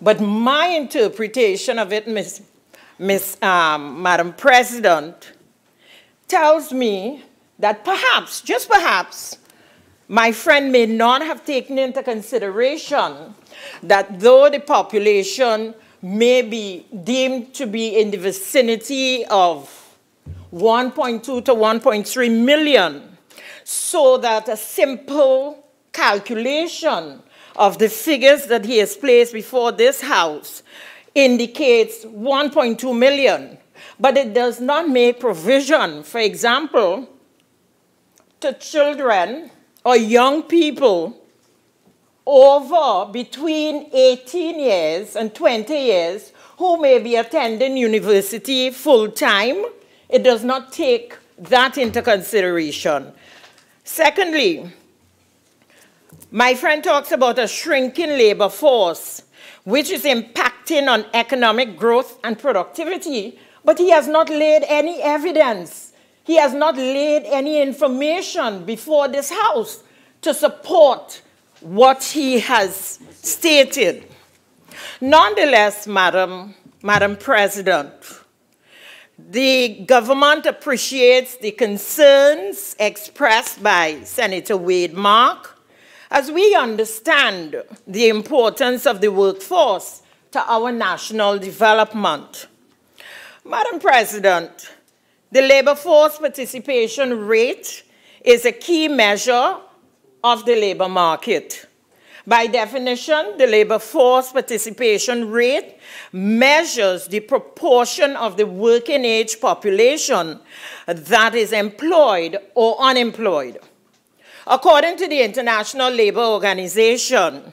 but my interpretation of it, Madam President, tells me that perhaps, just perhaps, my friend may not have taken into consideration that though the population may be deemed to be in the vicinity of 1.2 to 1.3 million, so that a simple calculation of the figures that he has placed before this House indicates 1.2 million, but it does not make provision, for example, to children or young people over between 18 years and 20 years who may be attending university full-time. It does not take that into consideration. Secondly, my friend talks about a shrinking labor force, which is impacting on economic growth and productivity, but he has not laid any evidence. He has not laid any information before this House to support what he has stated. Nonetheless, Madam President, the government appreciates the concerns expressed by Senator Wade Mark, as we understand the importance of the workforce to our national development. Madam President, the labor force participation rate is a key measure of the labor market. By definition, the labor force participation rate measures the proportion of the working age population that is employed or unemployed. According to the International Labour Organization,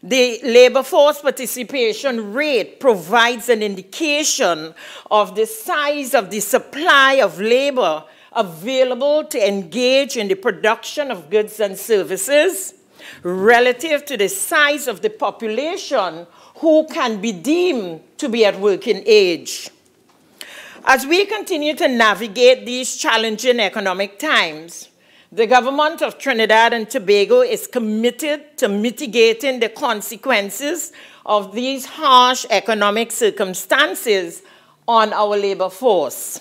the labor force participation rate provides an indication of the size of the supply of labor available to engage in the production of goods and services relative to the size of the population who can be deemed to be at working age. As we continue to navigate these challenging economic times, the government of Trinidad and Tobago is committed to mitigating the consequences of these harsh economic circumstances on our labor force.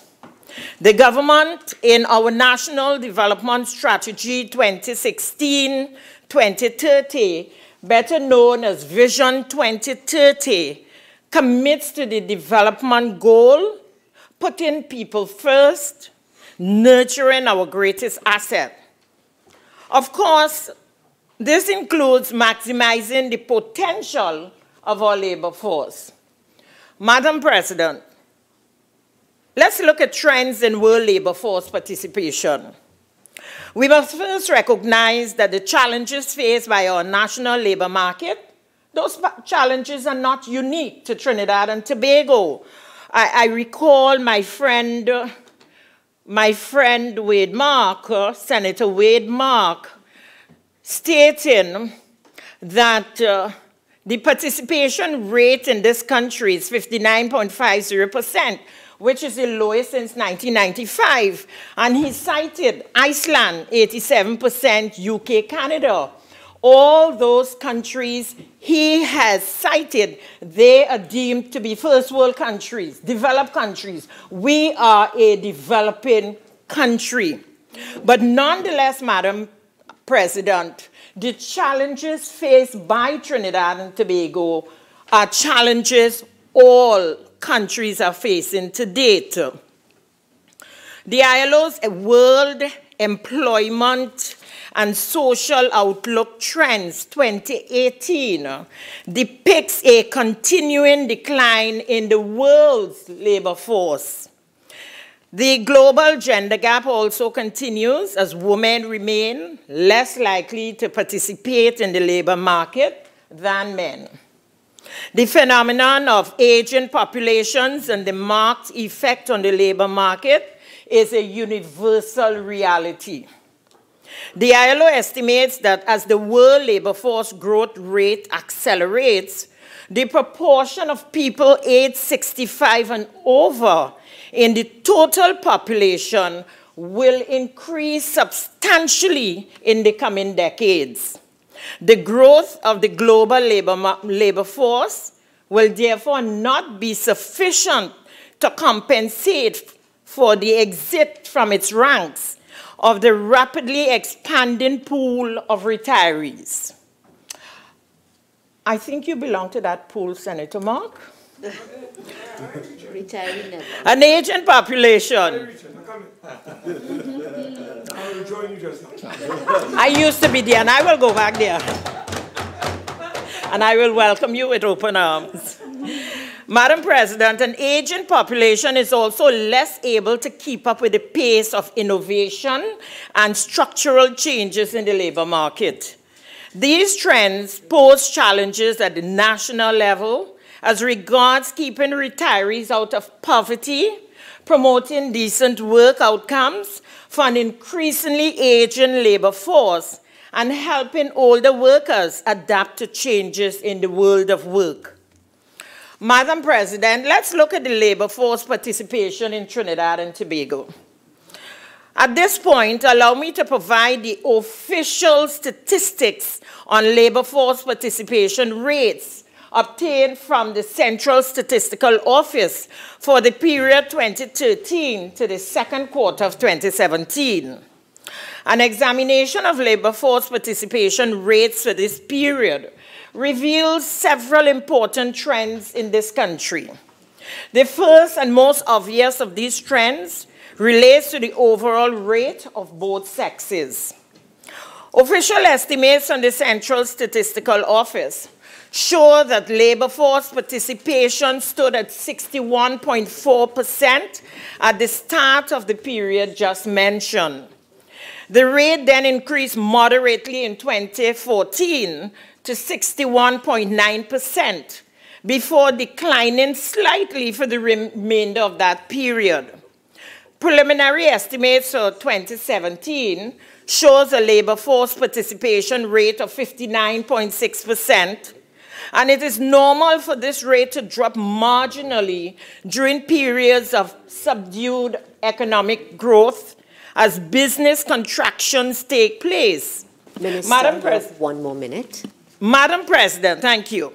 The government, in our National Development Strategy 2016-2030, better known as Vision 2030, commits to the development goal, putting people first, nurturing our greatest asset. Of course, this includes maximizing the potential of our labor force. Madam President, let's look at trends in world labor force participation. We must first recognize that the challenges faced by our national labor market, those challenges are not unique to Trinidad and Tobago. I recall my friend Wade Mark, Senator Wade Mark, stating that the participation rate in this country is 59.50%, which is the lowest since 1995. And he cited Iceland, 87%, UK, Canada. All those countries he has cited, they are deemed to be first world countries, developed countries. We are a developing country. But nonetheless, Madam President, the challenges faced by Trinidad and Tobago are challenges all countries are facing to date. The ILO's World Employment and Social Outlook Trends 2018 depicts a continuing decline in the world's labor force. The global gender gap also continues as women remain less likely to participate in the labor market than men. The phenomenon of aging populations and the marked effect on the labor market is a universal reality. The ILO estimates that as the world labor force growth rate accelerates, the proportion of people aged 65 and over in the total population will increase substantially in the coming decades. The growth of the global labor force will therefore not be sufficient to compensate for the exit from its ranks of the rapidly expanding pool of retirees. I think you belong to that pool, Senator Mark. Retiree never. An aging population. I will join you just now. I used to be there, and I will go back there. And I will welcome you with open arms. Madam President, an aging population is also less able to keep up with the pace of innovation and structural changes in the labor market. These trends pose challenges at the national level as regards keeping retirees out of poverty, promoting decent work outcomes for an increasingly aging labor force, and helping older workers adapt to changes in the world of work. Madam President, let's look at the labor force participation in Trinidad and Tobago. At this point, allow me to provide the official statistics on labor force participation rates obtained from the Central Statistical Office for the period 2013 to the second quarter of 2017. An examination of labor force participation rates for this period reveals several important trends in this country. The first and most obvious of these trends relates to the overall rate of both sexes. Official estimates from the Central Statistical Office show that labor force participation stood at 61.4% at the start of the period just mentioned. The rate then increased moderately in 2014 to 61.9%, before declining slightly for the remainder of that period. Preliminary estimates for 2017 shows a labor force participation rate of 59.6%, and it is normal for this rate to drop marginally during periods of subdued economic growth as business contractions take place. Minister, Madam President, one more minute. Madam President, thank you.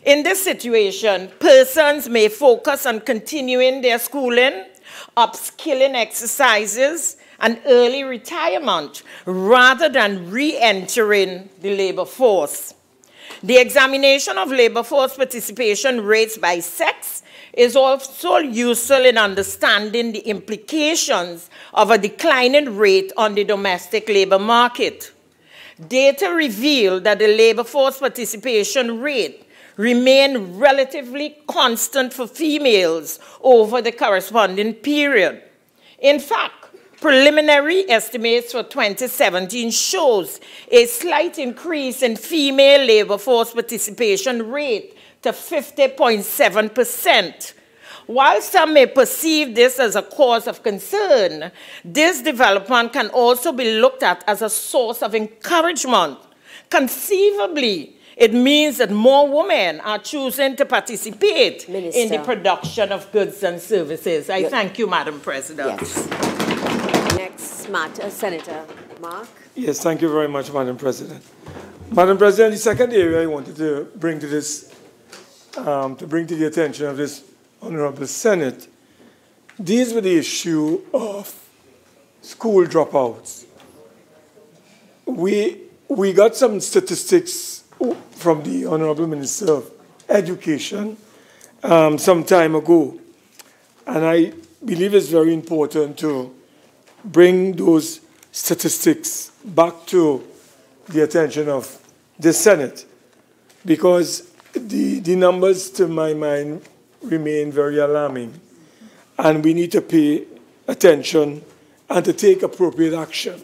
In this situation, persons may focus on continuing their schooling, upskilling exercises, and early retirement rather than re-entering the labor force. The examination of labor force participation rates by sex is also useful in understanding the implications of a declining rate on the domestic labor market. Data reveal that the labor force participation rate remained relatively constant for females over the corresponding period. In fact, preliminary estimates for 2017 shows a slight increase in female labor force participation rate to 50.7%. While some may perceive this as a cause of concern, this development can also be looked at as a source of encouragement. Conceivably, it means that more women are choosing to participate in the production of goods and services. I thank you, Madam President. Yes. Next matter, Senator Mark. Yes, thank you very much, Madam President. Madam President, the second area I wanted to bring to this, to bring to the attention of this Honorable Senate, deals with the issue of school dropouts. We got some statistics from the Honorable Minister of Education some time ago, and I believe it's very important to bring those statistics back to the attention of the Senate, because the numbers, to my mind, remain very alarming, and we need to pay attention and to take appropriate action.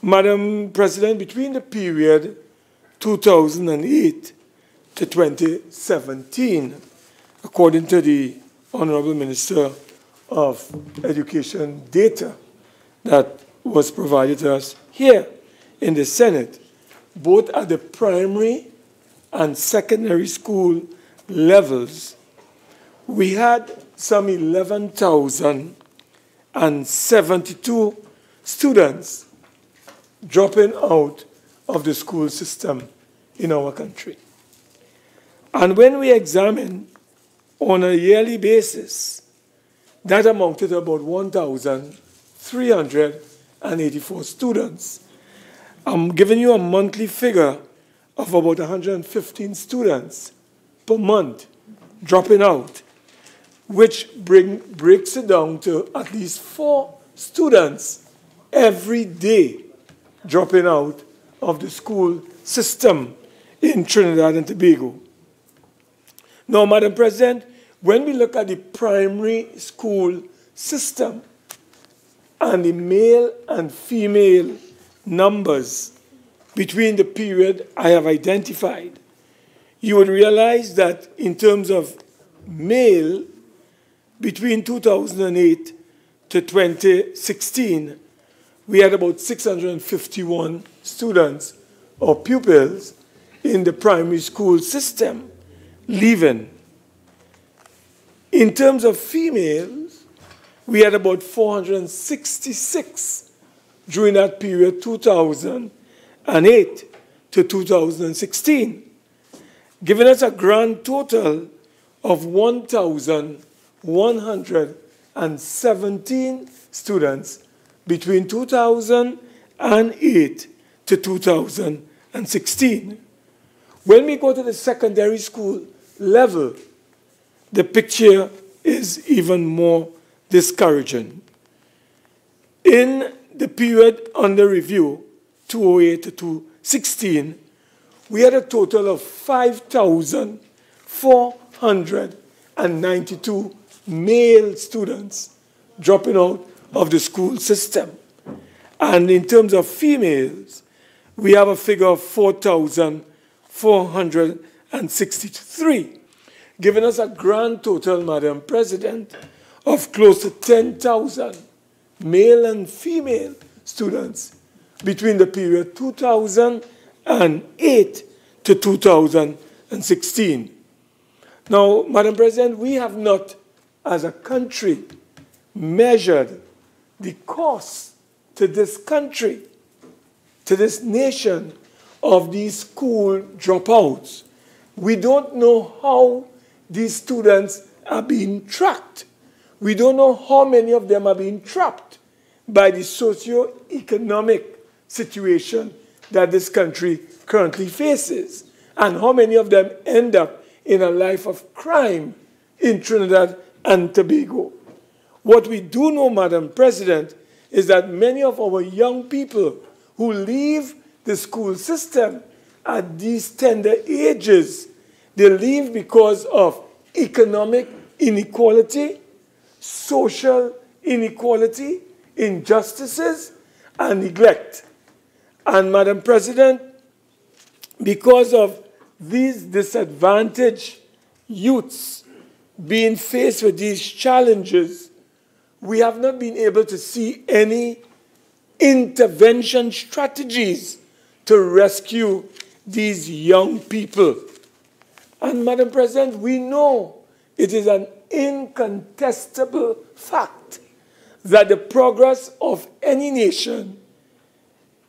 Madam President, between the period 2008 to 2017, according to the Honorable Minister of Education data that was provided to us here in the Senate, both at the primary and secondary school levels, we had some 11,000 172 students dropping out of the school system in our country. And when we examine on a yearly basis, that amounted to about 1,384 students. I'm giving you a monthly figure of about 115 students per month dropping out, which breaks it down to at least 4 students every day dropping out of the school system in Trinidad and Tobago. Now, Madam President, when we look at the primary school system and the male and female numbers between the period I have identified, you would realize that in terms of male, between 2008 to 2016, we had about 651 students or pupils in the primary school system leaving. In terms of females, we had about 466 during that period, 2008 to 2016, giving us a grand total of 1,117 students between 2008 to 2016. When we go to the secondary school level, the picture is even more discouraging. In the period under review, 2008 to 2016, we had a total of 5,492 male students dropping out of the school system. And in terms of females, we have a figure of 4,463, giving us a grand total, Madam President, of close to 10,000 male and female students between the period 2008 to 2016. Now, Madam President, we have not, as a country, measured the cost to this country, to this nation, of these school dropouts. We don't know how these students are being tracked. We don't know how many of them are being trapped by the socio-economic situation that this country currently faces, and how many of them end up in a life of crime in Trinidad and Tobago. What we do know, Madam President, is that many of our young people who leave the school system at these tender ages, they leave because of economic inequality, social inequality, injustices, and neglect. And Madam President, because of these disadvantaged youths being faced with these challenges, we have not been able to see any intervention strategies to rescue these young people. And Madam President, we know it is an incontestable fact that the progress of any nation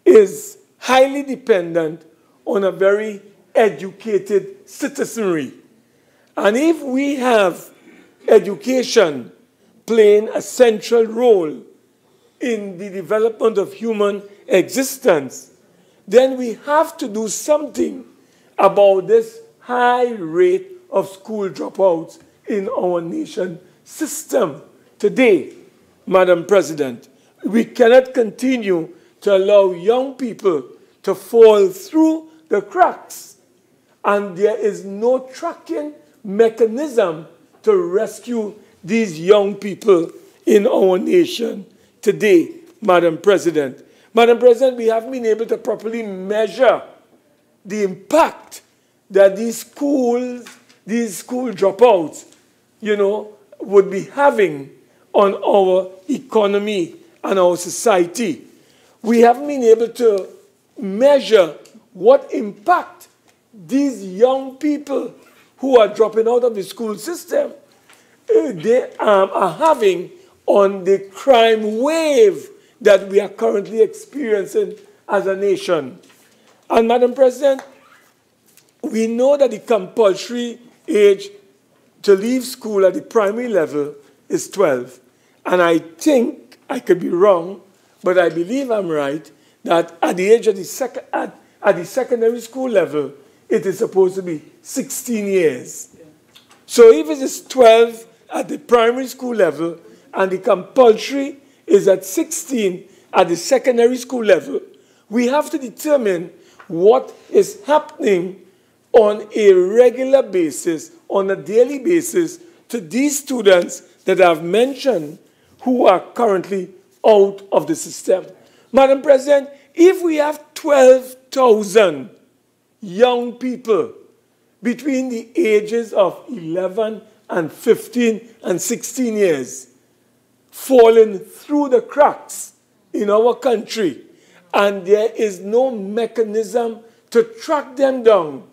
is highly dependent on a very educated citizenry. And if we have education playing a central role in the development of human existence, then we have to do something about this high rate of school dropouts in our nation system today, Madam President. We cannot continue to allow young people to fall through the cracks, and there is no tracking mechanism to rescue these young people in our nation today, Madam President. Madam President, we haven't been able to properly measure the impact that these school dropouts, would be having on our economy and our society. We haven't been able to measure what impact these young people who are dropping out of the school system they are having on the crime wave that we are currently experiencing as a nation. And Madam President, we know that the compulsory age to leave school at the primary level is 12. And I think, I could be wrong, but I believe I'm right, that at the age of at the secondary school level, it is supposed to be 16 years. So if it is 12 at the primary school level and the compulsory is at 16 at the secondary school level, we have to determine what is happening on a regular basis, on a daily basis, to these students that I've mentioned who are currently out of the system. Madam President, if we have 12,000 young people between the ages of 11 and 15 and 16 years falling through the cracks in our country, and there is no mechanism to track them down,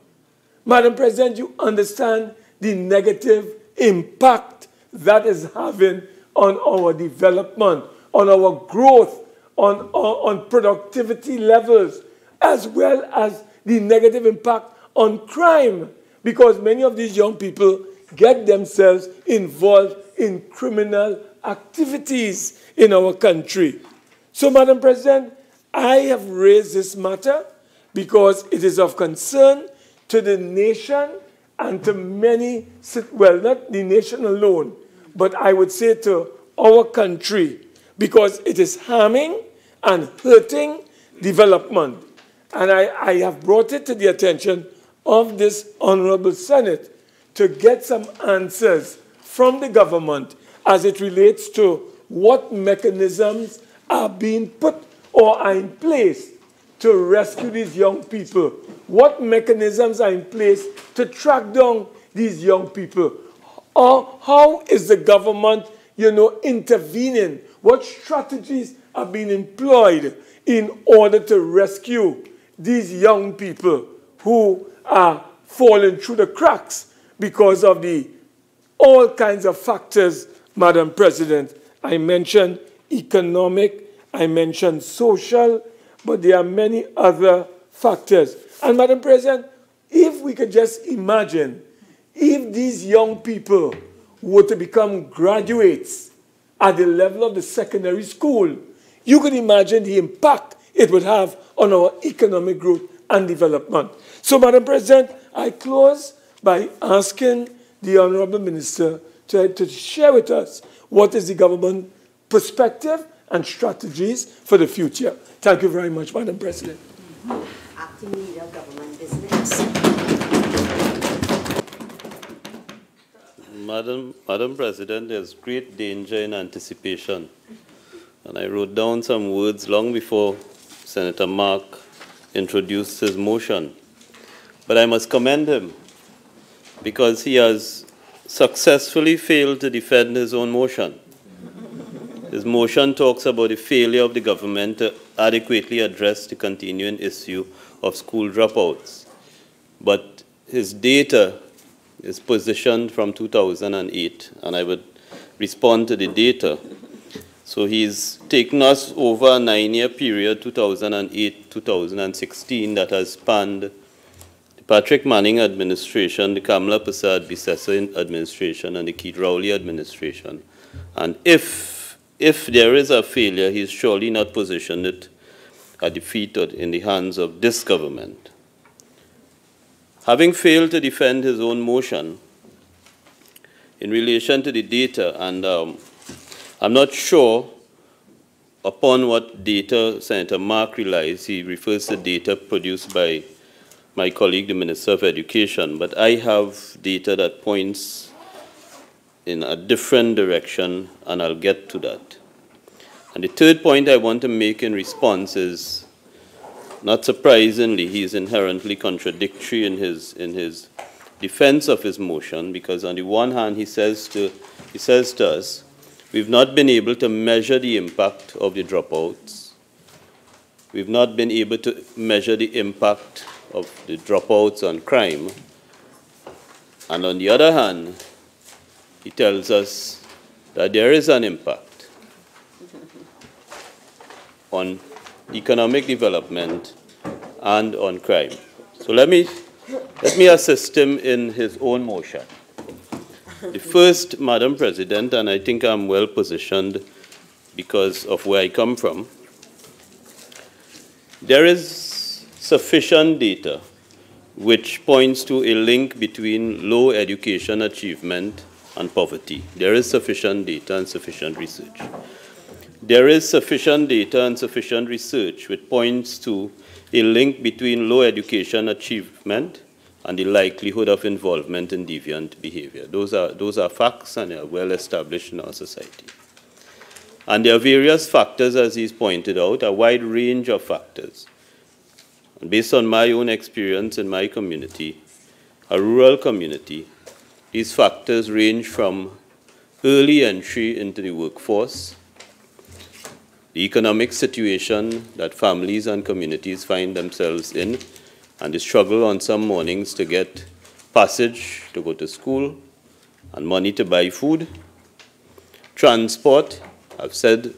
Madam President, you understand the negative impact that is having on our development, on our growth, on productivity levels, as well as the negative impact on crime, because many of these young people get themselves involved in criminal activities in our country. So, Madam President, I have raised this matter because it is of concern to the nation and to many, well, not the nation alone, but I would say to our country, because it is harming and hurting development. And I have brought it to the attention of this Honorable Senate to get some answers from the government as it relates to what mechanisms are being put or are in place to rescue these young people. What mechanisms are in place to track down these young people? Or how is the government, intervening? What strategies are being employed in order to rescue these young people who are falling through the cracks because of all kinds of factors, Madam President? I mentioned economic, I mentioned social, but there are many other factors. And Madam President, if we could just imagine, if these young people were to become graduates at the level of the secondary school, you could imagine the impact it would have on our economic growth and development. So, Madam President, I close by asking the Honorable Minister to share with us what is the government perspective and strategies for the future. Thank you very much, Madam President. Acting Leader, Government Business. Madam President, there's great danger in anticipation. And I wrote down some words long before Senator Mark introduced his motion. But I must commend him because he has successfully failed to defend his own motion. His motion talks about the failure of the government to adequately address the continuing issue of school dropouts. But his data is positioned from 2008, and I would respond to the data. So he's taken us over a 9-year period, 2008-2016, that has spanned the Patrick Manning administration, the Kamala Prasad Bissessa administration, and the Keith Rowley administration. And if there is a failure, he's surely not positioned it at the feet or in the hands of this government. Having failed to defend his own motion in relation to the data, and I'm not sure upon what data Senator Mark relies. He refers to data produced by my colleague, the Minister of Education, but I have data that points in a different direction, and I'll get to that. And the third point I want to make in response is, not surprisingly, he is inherently contradictory in his defense of his motion, because on the one hand, he says to us, we've not been able to measure the impact of the dropouts. We've not been able to measure the impact of the dropouts on crime. And on the other hand, he tells us that there is an impact. on economic development, and on crime. So let me assist him in his own motion. The first, Madam President, and I think I'm well positioned because of where I come from, there is sufficient data which points to a link between low education achievement and poverty. There is sufficient data and sufficient research. There is sufficient data and sufficient research which points to a link between low education achievement and the likelihood of involvement in deviant behavior. Those are facts, and they are well established in our society. And there are various factors, as he's pointed out, a wide range of factors. And based on my own experience in my community, a rural community, these factors range from early entry into the workforce, the economic situation that families and communities find themselves in, and the struggle on some mornings to get passage to go to school and money to buy food. Transport, I've said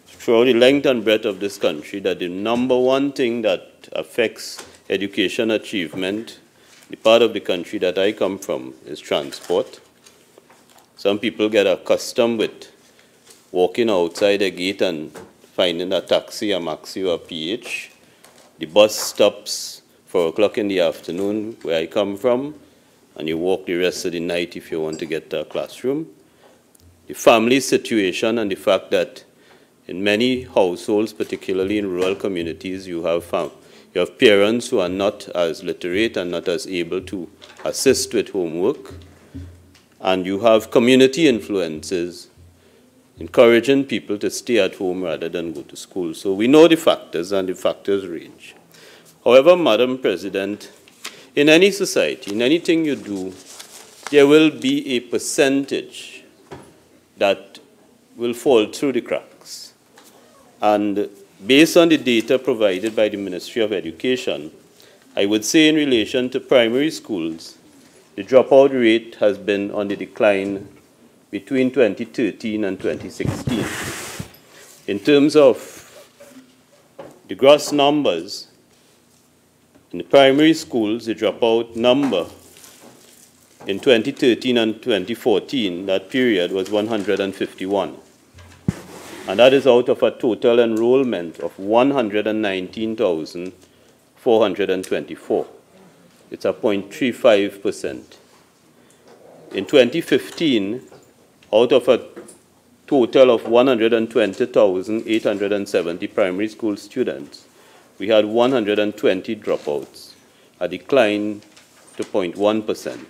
throughout the length and breadth of this country that the number one thing that affects education achievement, the part of the country that I come from, is transport. Some people get accustomed with walking outside a gate and finding a taxi, a maxi, or a PH. The bus stops 4 o'clock in the afternoon where I come from, and you walk the rest of the night if you want to get to a classroom. The family situation and the fact that in many households, particularly in rural communities, you have parents who are not as literate and not as able to assist with homework, and you have community influences encouraging people to stay at home rather than go to school. So we know the factors, and the factors range. However, Madam President, in any society, in anything you do, there will be a percentage that will fall through the cracks. And based on the data provided by the Ministry of Education, I would say in relation to primary schools, the dropout rate has been on the decline between 2013 and 2016. In terms of the gross numbers, in the primary schools, the dropout number in 2013 and 2014, that period was 151. And that is out of a total enrollment of 119,424. It's a 0.35%. In 2015, out of a total of 120,870 primary school students, we had 120 dropouts, a decline to 0.1%.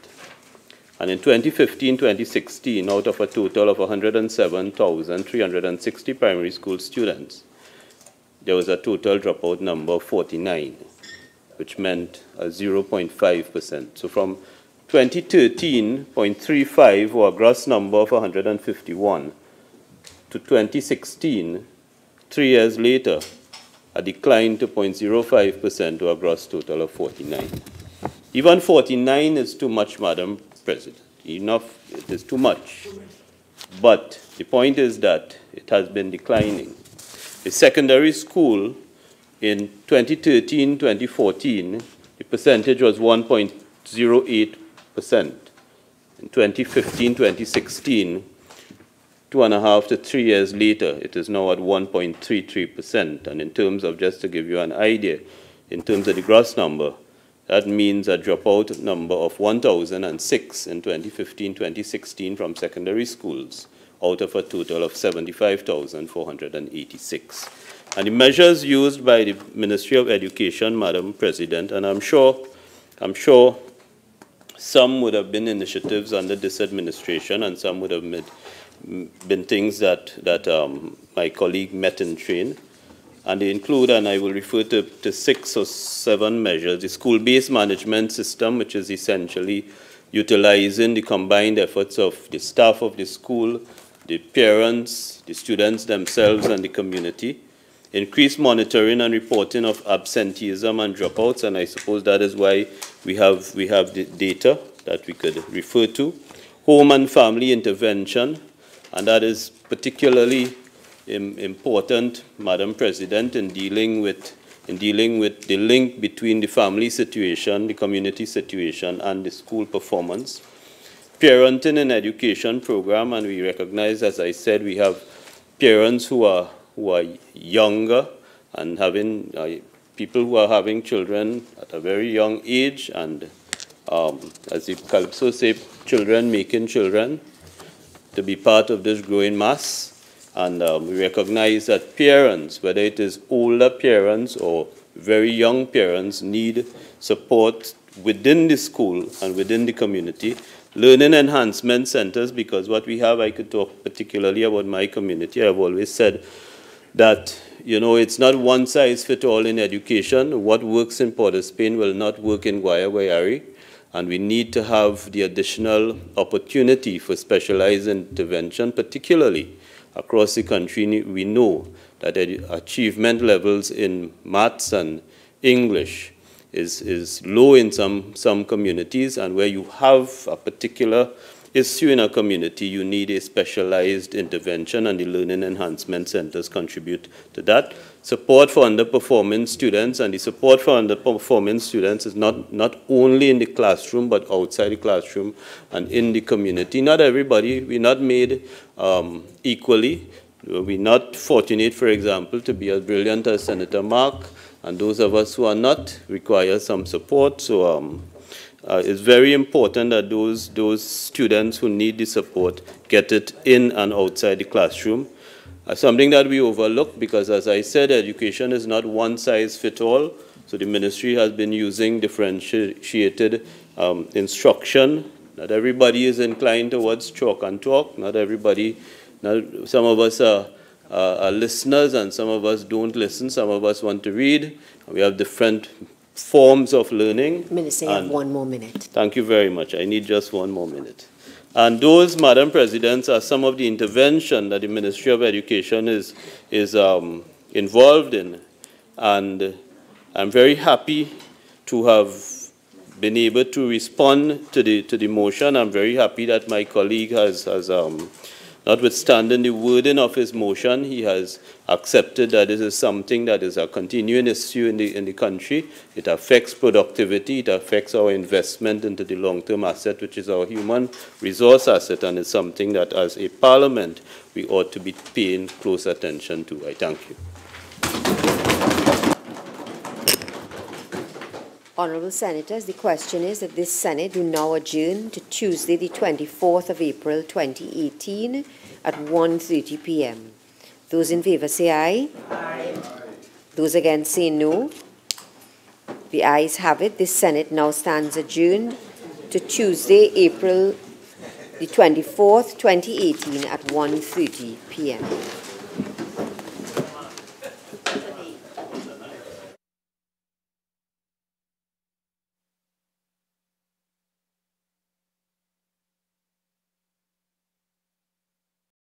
And in 2015-2016, out of a total of 107,360 primary school students, there was a total dropout number of 49, which meant a 0.5%. So from 2013.35, or a gross number of 151, to 2016, 3 years later, a decline to 0.05%, or a gross total of 49. Even 49 is too much, Madam President. Enough, it is too much. But the point is that it has been declining. The secondary school in 2013-2014, the percentage was 1.08%. In 2015-2016, 2.5 to 3 years later, it is now at 1.33%. And in terms of, just to give you an idea, in terms of the gross number, that means a dropout number of 1,006 in 2015-2016 from secondary schools, out of a total of 75,486. And the measures used by the Ministry of Education, Madam President, and I'm sure some would have been initiatives under this administration, and some would have been things that my colleague met in train. And they include, and I will refer to 6 or 7 measures, the school-based management system, which is essentially utilizing the combined efforts of the staff of the school, the parents, the students themselves, and the community. Increased monitoring and reporting of absenteeism and dropouts, and I suppose that is why we have the data that we could refer to. Home and family intervention, and that is particularly important, Madam President, in dealing with the link between the family situation, the community situation, and the school performance. Parenting and education program, and we recognize, as I said, we have parents who are younger and having people who are having children at a very young age, and as the Calypso say, children making children, to be part of this growing mass. And we recognize that parents, whether it is older parents or very young parents, need support within the school and within the community. Learning enhancement centers, because what we have, I could talk particularly about my community. I've always said that, you know, it's not one size fits all in education. What works in Port of Spain will not work in Guayari, and we need to have the additional opportunity for specialized intervention, particularly across the country. We know that achievement levels in maths and English is low in some communities, and where you have a particular issue in a community, you need a specialized intervention, and the learning enhancement centers contribute to that. Support for underperforming students, and the support for underperforming students is not only in the classroom, but outside the classroom and in the community. Not everybody, we're not made equally. We're not fortunate, for example, to be as brilliant as Senator Mark, and those of us who are not require some support. So it's very important that those students who need the support get it in and outside the classroom. Something that we overlook, because as I said, education is not one size fits all. So the ministry has been using differentiated instruction. Not everybody is inclined towards chalk and talk. Not everybody, some of us are listeners, and some of us don't listen. Some of us want to read. We have different forms of learning. Minister, you have 1 more minute. Thank you very much. I need just 1 more minute. And those, Madam President, are some of the intervention that the Ministry of Education is involved in. And I'm very happy to have been able to respond to the motion. I'm very happy that my colleague has notwithstanding the wording of his motion, he has accepted that this is something that is a continuing issue in the country. It affects productivity, it affects our investment into the long-term asset, which is our human resource asset, and it's something that as a parliament we ought to be paying close attention to. I thank you. Honourable Senators, the question is that this Senate do now adjourn to Tuesday, the 24th of April, 2018 at 1:30 p.m. Those in favour say aye. Aye. Those against say no. The ayes have it. This Senate now stands adjourned to Tuesday, April the 24th, 2018 at 1:30 p.m.